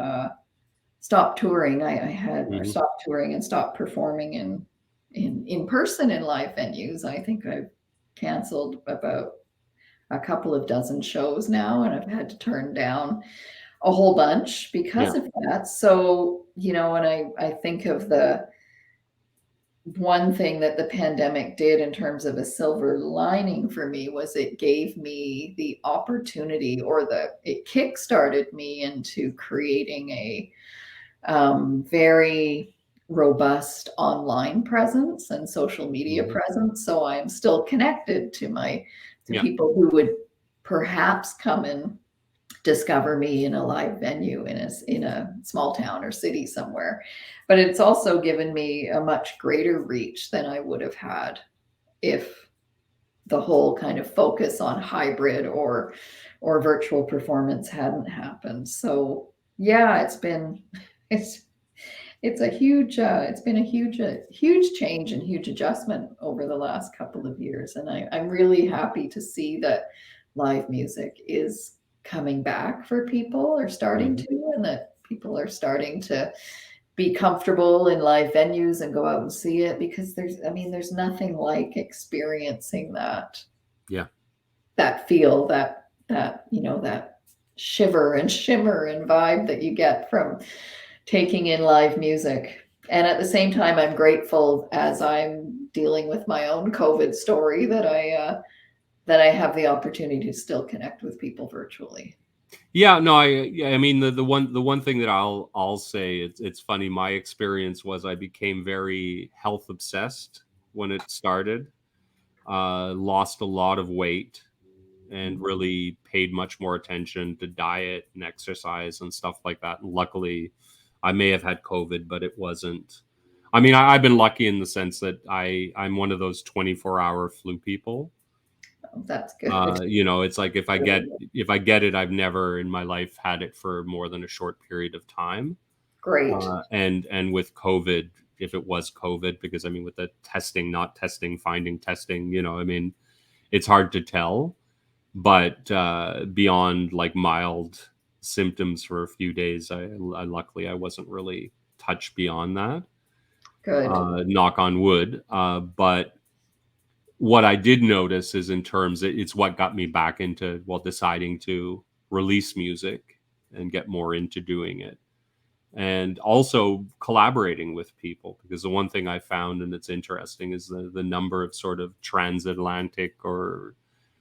touring. I had or Mm-hmm. stopped touring and stopped performing in person in live venues. I think I've canceled about a couple of dozen shows now, and I've had to turn down a whole bunch because Yeah. of that. So, when I think of the one thing that the pandemic did in terms of a silver lining for me was it gave me the opportunity, or it kickstarted me into creating a very robust online presence and social media Mm-hmm. presence. So I'm still connected to Yeah. people who would perhaps come and discover me in a live venue in a small town or city somewhere. But it's also given me a much greater reach than I would have had if the whole kind of focus on hybrid or virtual performance hadn't happened. So yeah, it's it's been a huge change and huge adjustment over the last couple of years, and I'm really happy to see that live music is coming back for people, or starting Mhm. to, and that people are starting to be comfortable in live venues and go out and see it, because there's nothing like experiencing Yeah. that feel, that shiver and shimmer and vibe that you get from taking in live music. And at the same time, I'm grateful, as I'm dealing with my own COVID story, that I have the opportunity to still connect with people virtually. Yeah, no, I mean the one thing that I'll say, it's funny. My experience was I became very health obsessed when it started. Lost a lot of weight and really paid much more attention to diet and exercise and stuff like that. And luckily, I may have had COVID, but it wasn't. I mean, I've been lucky in the sense that I'm one of those 24-hour flu people. Oh, that's good. It's like if I get it, I've never in my life had it for more than a short period of time. Great. And with COVID, if it was COVID, because I mean, with the testing, not testing, finding testing, I mean, it's hard to tell. But beyond like mild symptoms for a few days, I luckily I wasn't really touched beyond that. Good. Knock on wood. But what I did notice is in terms, it's what got me back into, well, deciding to release music and get more into doing it, and also collaborating with people. Because the one thing I found, and it's interesting, is the number of sort of transatlantic or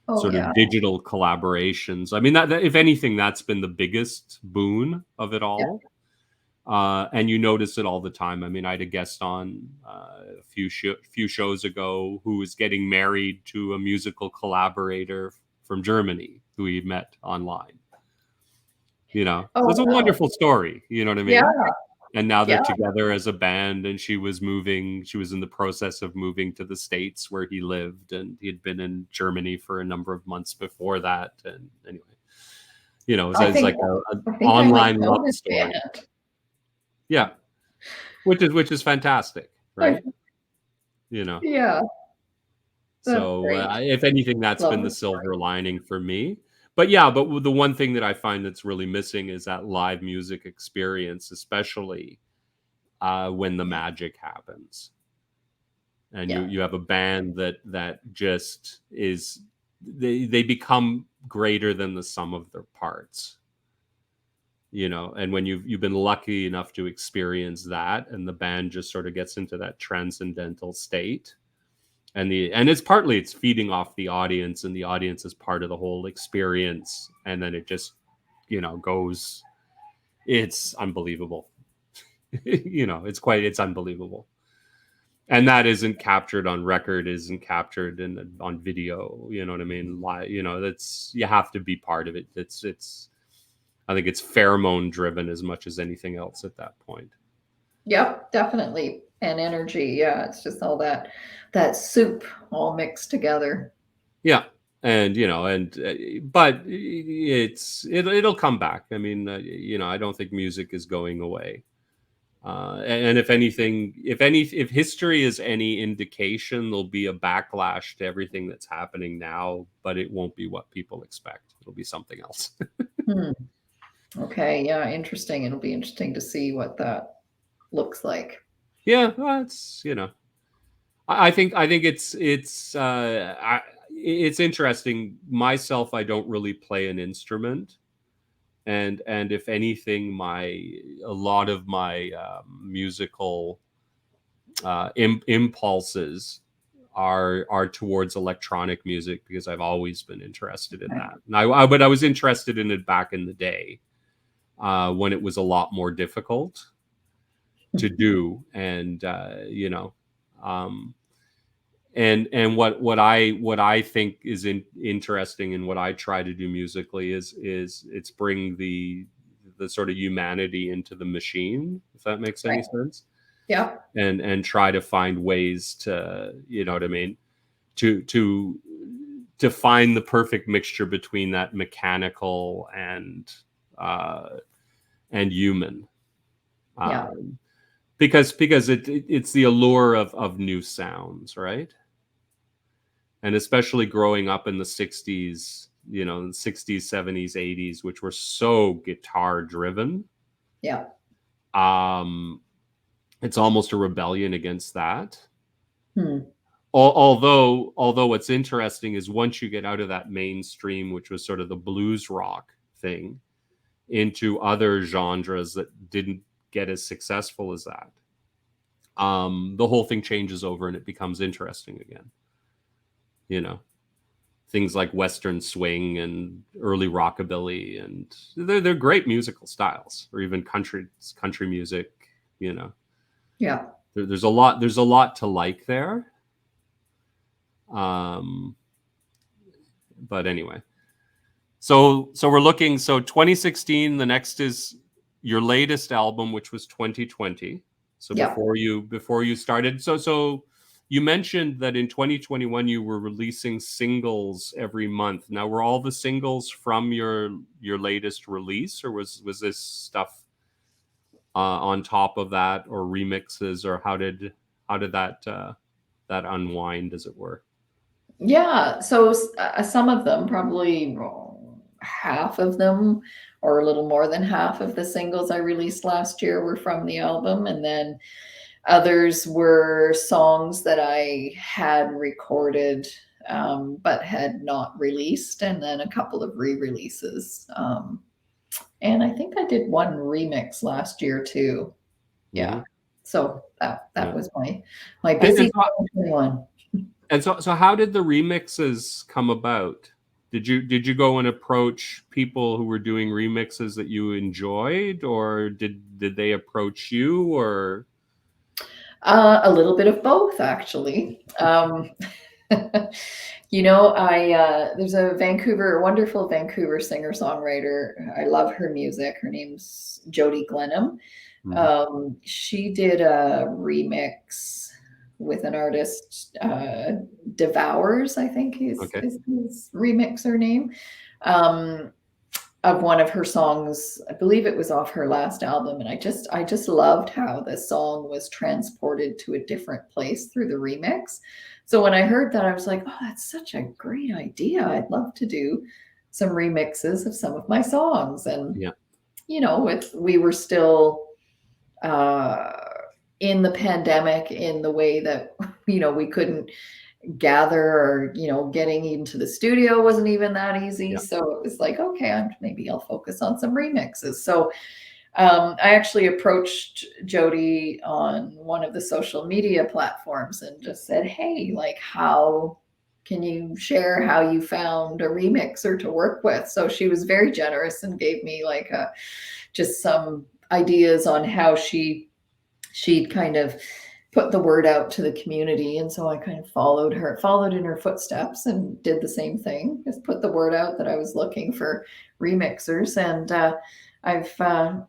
Oh, sort yeah. of digital collaborations. I mean, that if anything, that's been the biggest boon of it Yeah. all. And you notice it all the time. I mean, I had a guest on a few shows ago who was getting married to a musical collaborator from Germany who he met online. So Oh, it's a wow. wonderful story. You know what I Yeah. mean? And now they're Yeah. together as a band, and she was moving. She was in the process of moving to the States where he lived, and he had been in Germany for a number of months before that. And anyway, I it's think like an I think I might online know love this story. band. Yeah, which is fantastic, I, right? You know. yeah, that's So great. if anything, that's Love been the this story. silver lining for me. But yeah, the one thing that I find that's really missing is that live music experience, especially when the magic happens, and you Yeah. you have a band that just is, they become greater than the sum of their parts. And when you've been lucky enough to experience that, and the band just sort of gets into that transcendental state, and it's feeding off the audience, and the audience is part of the whole experience, and then it just goes, it's unbelievable. It's unbelievable. And that isn't captured on record, isn't captured on video. You know what I mean? That's, you have to be part of it. It's I think it's pheromone driven as much as anything else at that point. Yep, definitely. And energy. Yeah, it's just all that soup all mixed together. Yeah. And but it'll come back. I mean, I don't think music is going away. And if anything, if history is any indication, there'll be a backlash to everything that's happening now, but it won't be what people expect. It'll be something else. Hmm. Okay, yeah, interesting. It'll be interesting to see what that looks like. Yeah, well, I think it's interesting. Myself, I don't really play an instrument, and if anything, my a lot of my musical impulses are towards electronic music, because I've always been interested in Okay. that. And but I was interested in it back in the day, when it was a lot more difficult to do, and um, and what I think is interesting, and what I try to do musically is it's bring the sort of humanity into the machine, if that makes any Right. sense, Yep. and try to find ways to, what I mean, to to find the perfect mixture between that mechanical uh and human, Yeah. um because it's the allure of new sounds, right? And especially growing up in the 60s, you know, 60s, 70s, 80s, which were so guitar driven. Yeah. It's almost a rebellion against that. Hmm. Although what's interesting is once you get out of that mainstream, which was sort of the blues rock thing, into other genres that didn't get as successful as that, the whole thing changes over and it becomes interesting again. You know, things like Western swing and early rockabilly, and they're great musical styles, or even country music. You know, Yeah. there's a lot to like there. But anyway, so we're looking. So 2016, the next is your latest album, which was 2020. So Yeah. before you started, so you mentioned that in 2021 you were releasing singles every month. Now, were all the singles from your latest release, or was this stuff on top of that, or remixes, or how did that unwind, as it were? Yeah. So some of them, probably half of them, or a little more than half of the singles I released last year were from the album. And then others were songs that I had recorded, but had not released, and then a couple of re-releases. And I think I did one remix last year too. Mm-hmm. Yeah. So that Yeah. was my And, busy 2021. so how did the remixes come about? Did you go and approach people who were doing remixes that you enjoyed, or did they approach you, or? A little bit of both, actually. There's a wonderful Vancouver singer-songwriter. I love her music. Her name's Jody Glenham. Mhm. She did a remix with an artist, Devours, I think Okay. is his remixer name, um, of one of her songs. I believe it was off her last album, and I just loved how the song was transported to a different place through the remix. So when I heard that, I was like, "Oh, that's such a great idea. I'd love to do some remixes of some of my songs." And Yeah. we were still uh, in the pandemic, in the way that we couldn't gather, or getting into the studio wasn't even that easy. Yeah. So it was like, okay, maybe I'll focus on some remixes. So I actually approached Jody on one of the social media platforms and just said, hey, like, how can you share how you found a remixer to work with? So she was very generous and gave me like just some ideas on how she'd kind of put the word out to the community. And so I kind of followed in her footsteps, and did the same thing. Just put the word out that I was looking for remixers. And I've found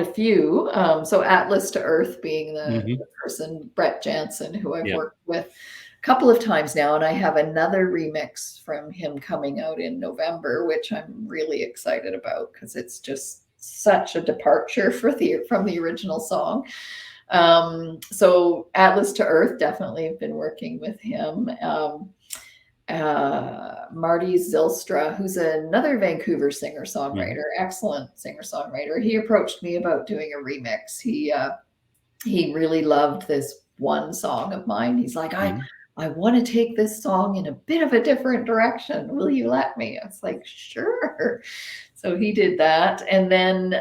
a few. So Atlas to Earth being Hmm. the person, Brett Jansen, who I've Yeah. worked with a couple of times now. And I have another remix from him coming out in November, which I'm really excited about, because it's just such a departure from the original song. So Atlas to Earth, definitely have been working with him. Marty Zylstra, who's another Vancouver Hmm. singer-songwriter, excellent singer-songwriter. He approached me about doing a remix. He really loved this one song of mine. He's like, Hmm. I want to take this song in a bit of a different direction. Will you let me? I was like, sure. So he did that. And then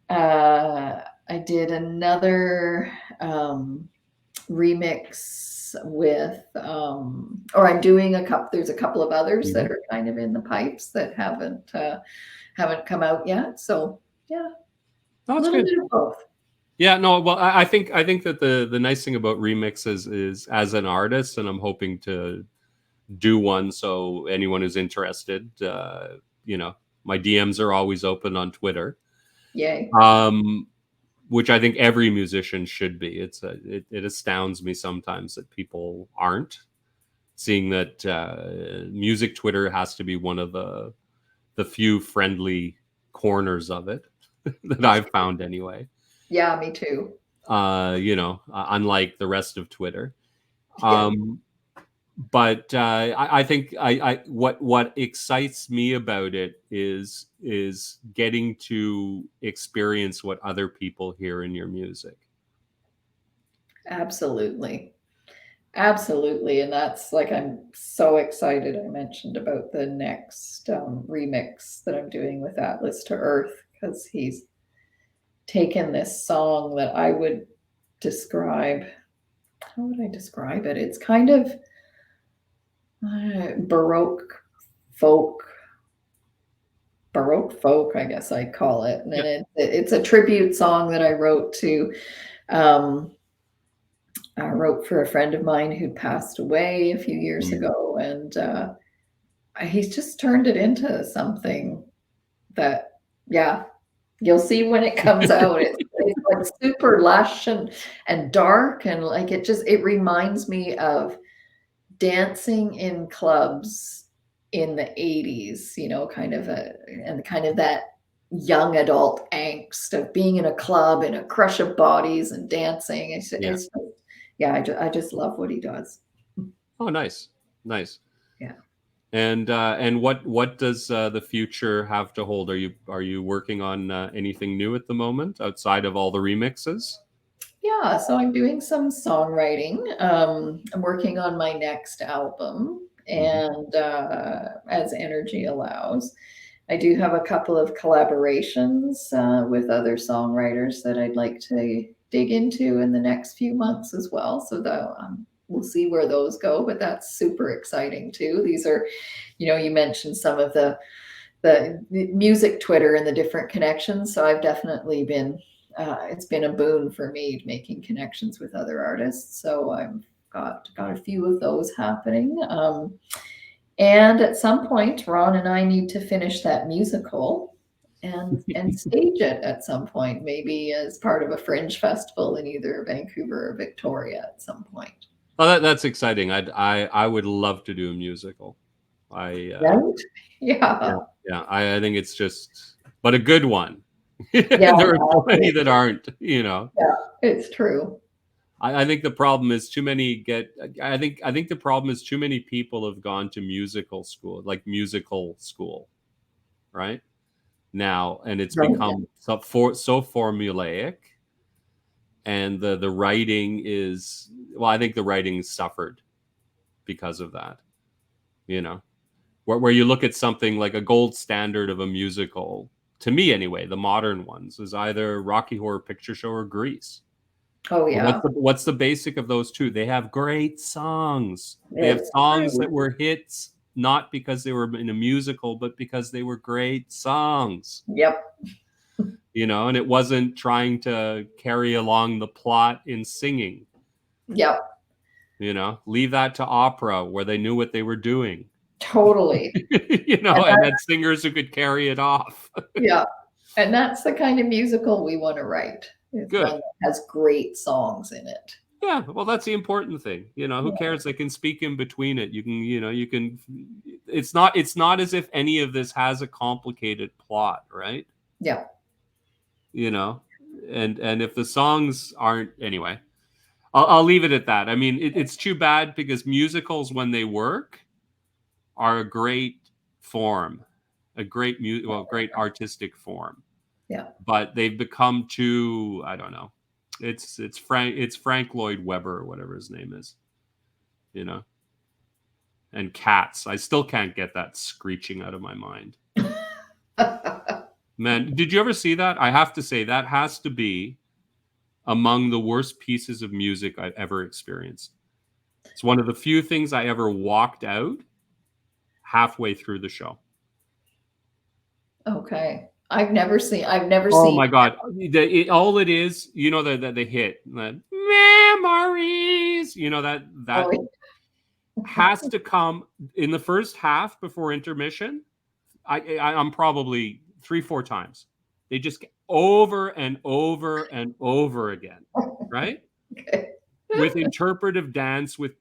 I did another remix with, or I'm doing there's a couple of others Hmm. that are kind of in the pipes that haven't come out yet. So yeah, Oh, a that's little good. bit of both. Yeah, no, well, I think that the nice thing about remixes is, as an artist, and I'm hoping to do one. So anyone who's interested, my DMs are always open on Twitter. Yay. Which I think every musician should be. It astounds me sometimes that people aren't, seeing that music Twitter has to be one of the few friendly corners of it that That's I've true. found anyway. Yeah, me too. Unlike the rest of Twitter. Yeah. Um, but I think what excites me about it is getting to experience what other people hear in your music. Absolutely. Absolutely. And that's like, I'm so excited. I mentioned about the next remix that I'm doing with Atlas to Earth, because he's taken this song that I would describe. How would I describe it? It's kind of Baroque folk. Baroque folk, I guess I'd call it. And Yeah. it's a tribute song that I wrote to um, I wrote for a friend of mine who passed away a few years Mm. ago, and he's just turned it into something that, yeah, you'll see when it comes out. It's like super lush and dark, and like it reminds me of dancing in clubs in the 80s, and kind of that young adult angst of being in a club in a crush of bodies and dancing. Yeah. Yeah, I just love what he does. Oh, nice. Yeah. And what does the future have to hold? Are you working on anything new at the moment outside of all the remixes? Yeah, so I'm doing some songwriting. I'm working on my next album, Mhm. and as energy allows, I do have a couple of collaborations with other songwriters that I'd like to dig into in the next few months as well. So that we'll see where those go, but that's super exciting too. These are, you mentioned some of the music Twitter and the different connections. So I've definitely been it's been a boon for me making connections with other artists. So I've got a few of those happening. And at some point, Ron and I need to finish that musical and stage it at some point, maybe as part of a fringe festival in either Vancouver or Victoria at some point. Oh, that's exciting. I would love to do a musical. I Right? Yeah, Yeah. yeah. I think it's just, but a good one. Yeah. There are so many that aren't. Yeah, it's true. I think the problem is too many get. I think the problem is too many people have gone to musical school, like musical school, right now, and it's Right. become so formulaic, and the writing is, well, I think the writing suffered because of that. You know, where you look at something like a gold standard of a musical, to me anyway, the modern ones is either Rocky Horror Picture Show or Grease. Oh, Well, yeah. what's the basic of those two? They have great songs. They have It's songs true. that were hits not because they were in a musical, but because they were great songs. Yep. And it wasn't trying to carry along the plot in singing. Yep. Leave that to opera where they knew what they were doing. Totally. And And had singers who could carry it off. yeah. And that's the kind of musical we want to write. It's one Good. that has great songs in it. Yeah, well, that's the important thing. Who Yeah. cares? They can speak in between it. You can. It's not as if any of this has a complicated plot, right? Yeah. You know, and if the songs aren't, anyway, I'll leave it at that. I mean, it's too bad because musicals, when they work, are a great form, a great artistic form. Yeah. But they've become too, I don't know. It's Frank Lloyd Webber or whatever his name is, you know. And Cats. I still can't get that screeching out of my mind. Man, did you ever see that? I have to say that has to be among the worst pieces of music I've ever experienced. It's one of the few things I ever walked out halfway through the show. Okay. I've never Oh seen. my god! All it is, the hit, the memories. That Oh, has to come in the first half before intermission. I'm probably 3-4 times. They just get over and over and over again, right? okay. With interpretive dance, with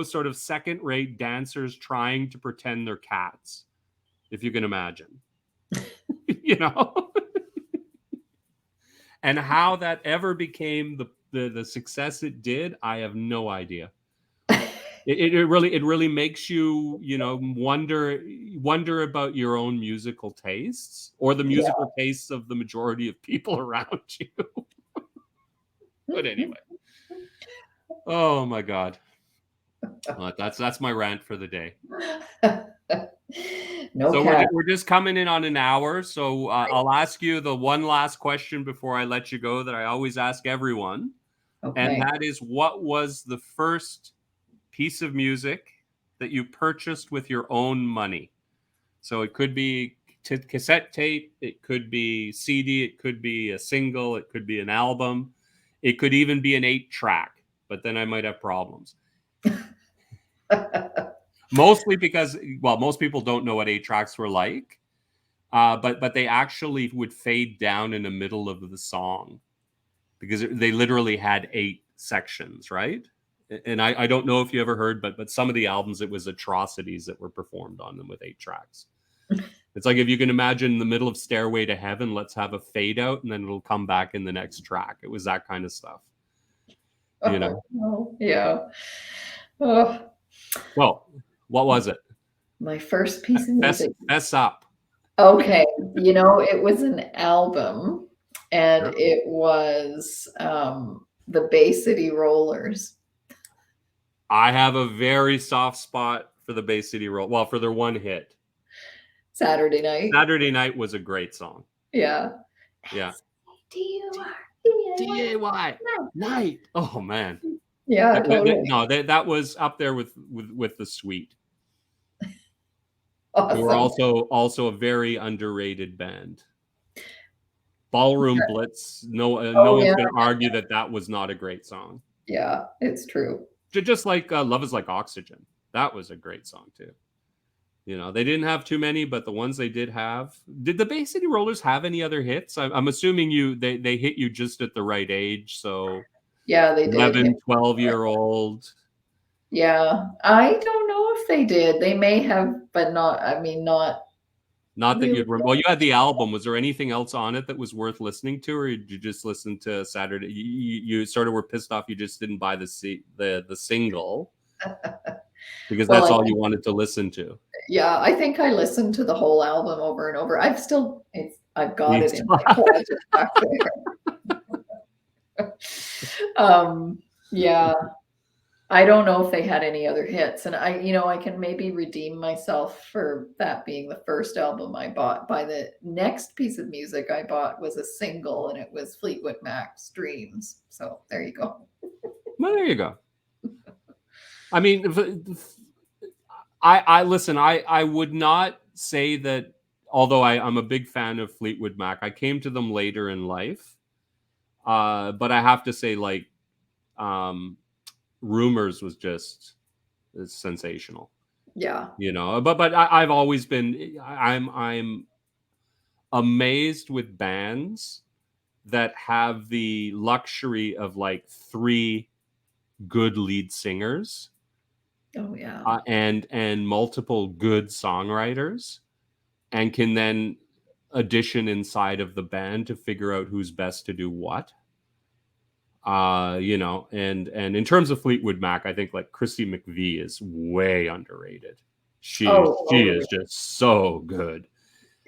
sort of second rate dancers trying to pretend they're cats, if you can imagine, you know. And how that ever became the success it did, I have no idea. It really makes you, wonder about your own musical tastes or the Yeah. musical tastes of the majority of people around you. But anyway, oh my God. Well, that's my rant for the day. No So cat. we're just coming in on an hour. So I'll ask you the one last question before I let you go that I always ask everyone. And Okay. that is, what was the first piece of music that you purchased with your own money? So it could be cassette tape, it could be CD, it could be a single, it could be an album, it could even be an 8-track, but then I might have problems. Mostly because, well, most people don't know what 8-tracks were like, but they actually would fade down in the middle of the song because they literally had 8 sections, right? And I don't know if you ever heard, but some of the albums, it was atrocities that were performed on them with 8 tracks. It's like, if you can imagine the middle of Stairway to Heaven, let's have a fade out and then it'll come back in the next track. It was that kind of stuff, you know? Oh, yeah. Oh, Well, what was it? my first piece of Fess, music. fess up. Okay, it was an album, and Yeah. it was the Bay City Rollers. I have a very soft spot for the Bay City Roll. Well, for their one hit. Saturday Night. Saturday Night was a great song. Yeah. Yeah. SADOR. DAY night. Oh man. Yeah, totally. No, that was up there with the Sweet, who are Awesome. also a very underrated band. Ballroom Blitz. No Oh, one's yeah. going to argue that was not a great song. Yeah, it's true. Just like Love Is Like Oxygen. That was a great song too. They didn't have too many, but the ones they did have. Did the Bay City Rollers have any other hits? I'm assuming they hit you just at the right age. So Yeah, they did. 11, 12-year-old. Yeah, I don't know if they did. They may have, but not Not that really. you'd remember. Well, you had the album. Was there anything else on it that was worth listening to, or did you just listen to Saturday? You sort of were pissed off you just didn't buy the single because Well, that's all you wanted to listen to. yeah, I think I listened to the whole album over and over. I've got it in my It's- closet back there. Yeah, I don't know if they had any other hits, and I can maybe redeem myself for that being the first album I bought. By the next piece of music I bought was a single, and it was Fleetwood Mac's Dreams. So there you go. Well, there you go. I mean, I listen. I would not say that. Although I'm a big fan of Fleetwood Mac, I came to them later in life. But I have to say, like, Rumors was just sensational. Yeah. But I've always been. I'm amazed with bands that have the luxury of like 3 good lead singers. Oh yeah. And multiple good songwriters, and can then addition inside of the band to figure out who's best to do what. And in terms of Fleetwood Mac, I think like Christy McVie is way underrated. She is just so good.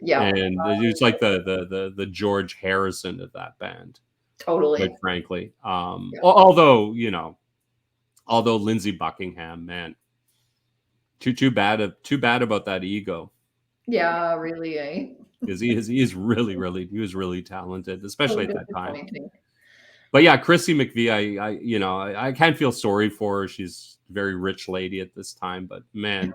Yeah. And it's like the George Harrison of that band, Totally. quite frankly. Yeah. Although Lindsey Buckingham, man, too bad about that ego. Yeah, really, eh? Because he was really talented, especially at that time. Disappointing. But yeah, Chrissy McVie, I can't feel sorry for her. She's a very rich lady at this time, but man,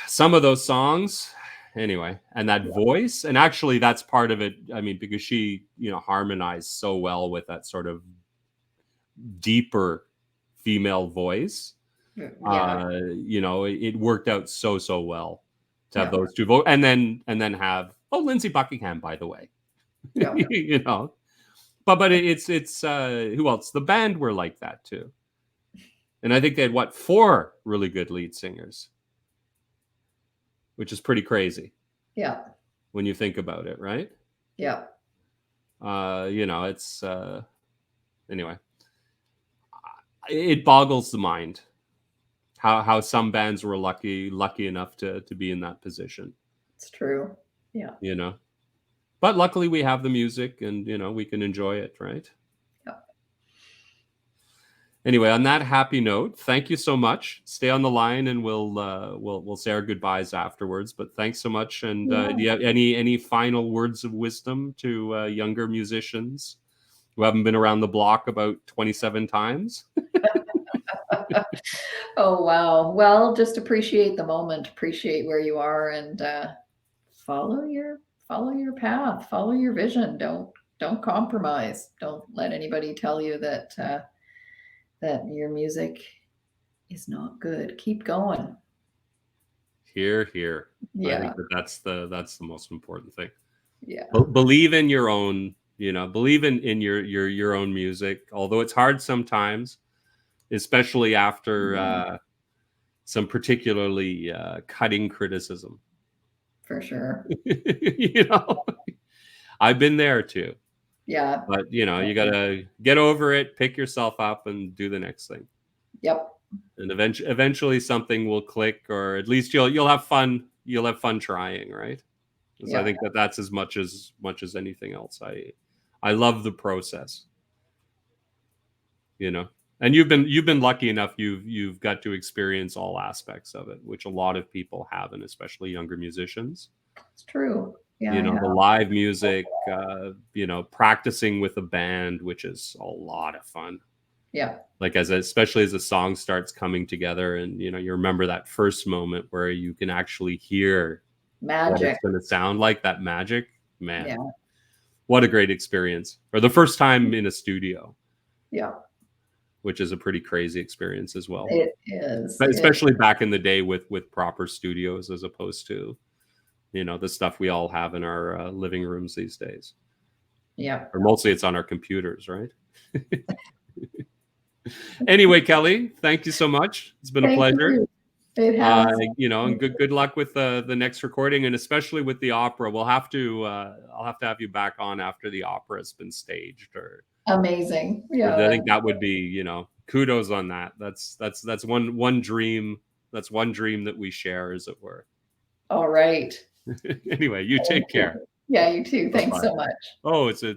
some of those songs, anyway, and that voice, and actually that's part of it. I mean, because she, harmonized so well with that sort of deeper female voice. Yeah. It worked out so well to have Yeah. those two vote, and then have Lindsey Buckingham, by the way. Yeah. But it's who else? The band were like that too, and I think they had 4 really good lead singers, which is pretty crazy. Yeah. When you think about it, right? Yeah. It's anyway. it boggles the mind how some bands were lucky enough to be in that position. It's true. Yeah. You know, but luckily we have the music, and we can enjoy it, right? Yeah. Anyway, on that happy note, thank you so much. Stay on the line, and we'll say our goodbyes afterwards. But thanks so much. And Yeah. do you have any final words of wisdom to younger musicians who haven't been around the block about 27 times? Oh, wow. Well, just appreciate the moment, appreciate where you are, and follow your path, follow your vision. Don't compromise. Don't let anybody tell you that that your music is not good. Keep going. Here, here. I think Yeah. that's the most important thing. Yeah. Believe in your own, believe in your own music, although it's hard sometimes, especially after some particularly cutting criticism. For sure. I've been there too. Yeah. But you gotta get over it, pick yourself up, and do the next thing. Yep. And eventually something will click, or at least you'll have fun. You'll have fun trying, right? Because I think that's as much as anything else. I love the process. And you've been lucky enough. You've got to experience all aspects of it, which a lot of people haven't, especially younger musicians. It's true. Yeah. The live music, practicing with a band, which is a lot of fun. Yeah. Like especially as a song starts coming together, and you remember that first moment where you can actually hear what it's Magic. going to sound like. That magic, man. Yeah. What a great experience. Or the first time in a studio. Yeah. Which is a pretty crazy experience as well. It is. But especially back in the day with proper studios, as opposed to the stuff we all have in our living rooms these days. Yeah. Or mostly it's on our computers, right? Anyway, Kelly, thank you so much. It's been a pleasure. It has. And good luck with the next recording, and especially with the opera. We'll have to I'll have to have you back on after the opera has been staged. Or Amazing. Yeah. I think that would be, kudos on that. That's one dream. That's one dream that we share, as it were. All right. Anyway, you take care. Yeah, you too. Thanks Bye-bye. so much. Oh, it's a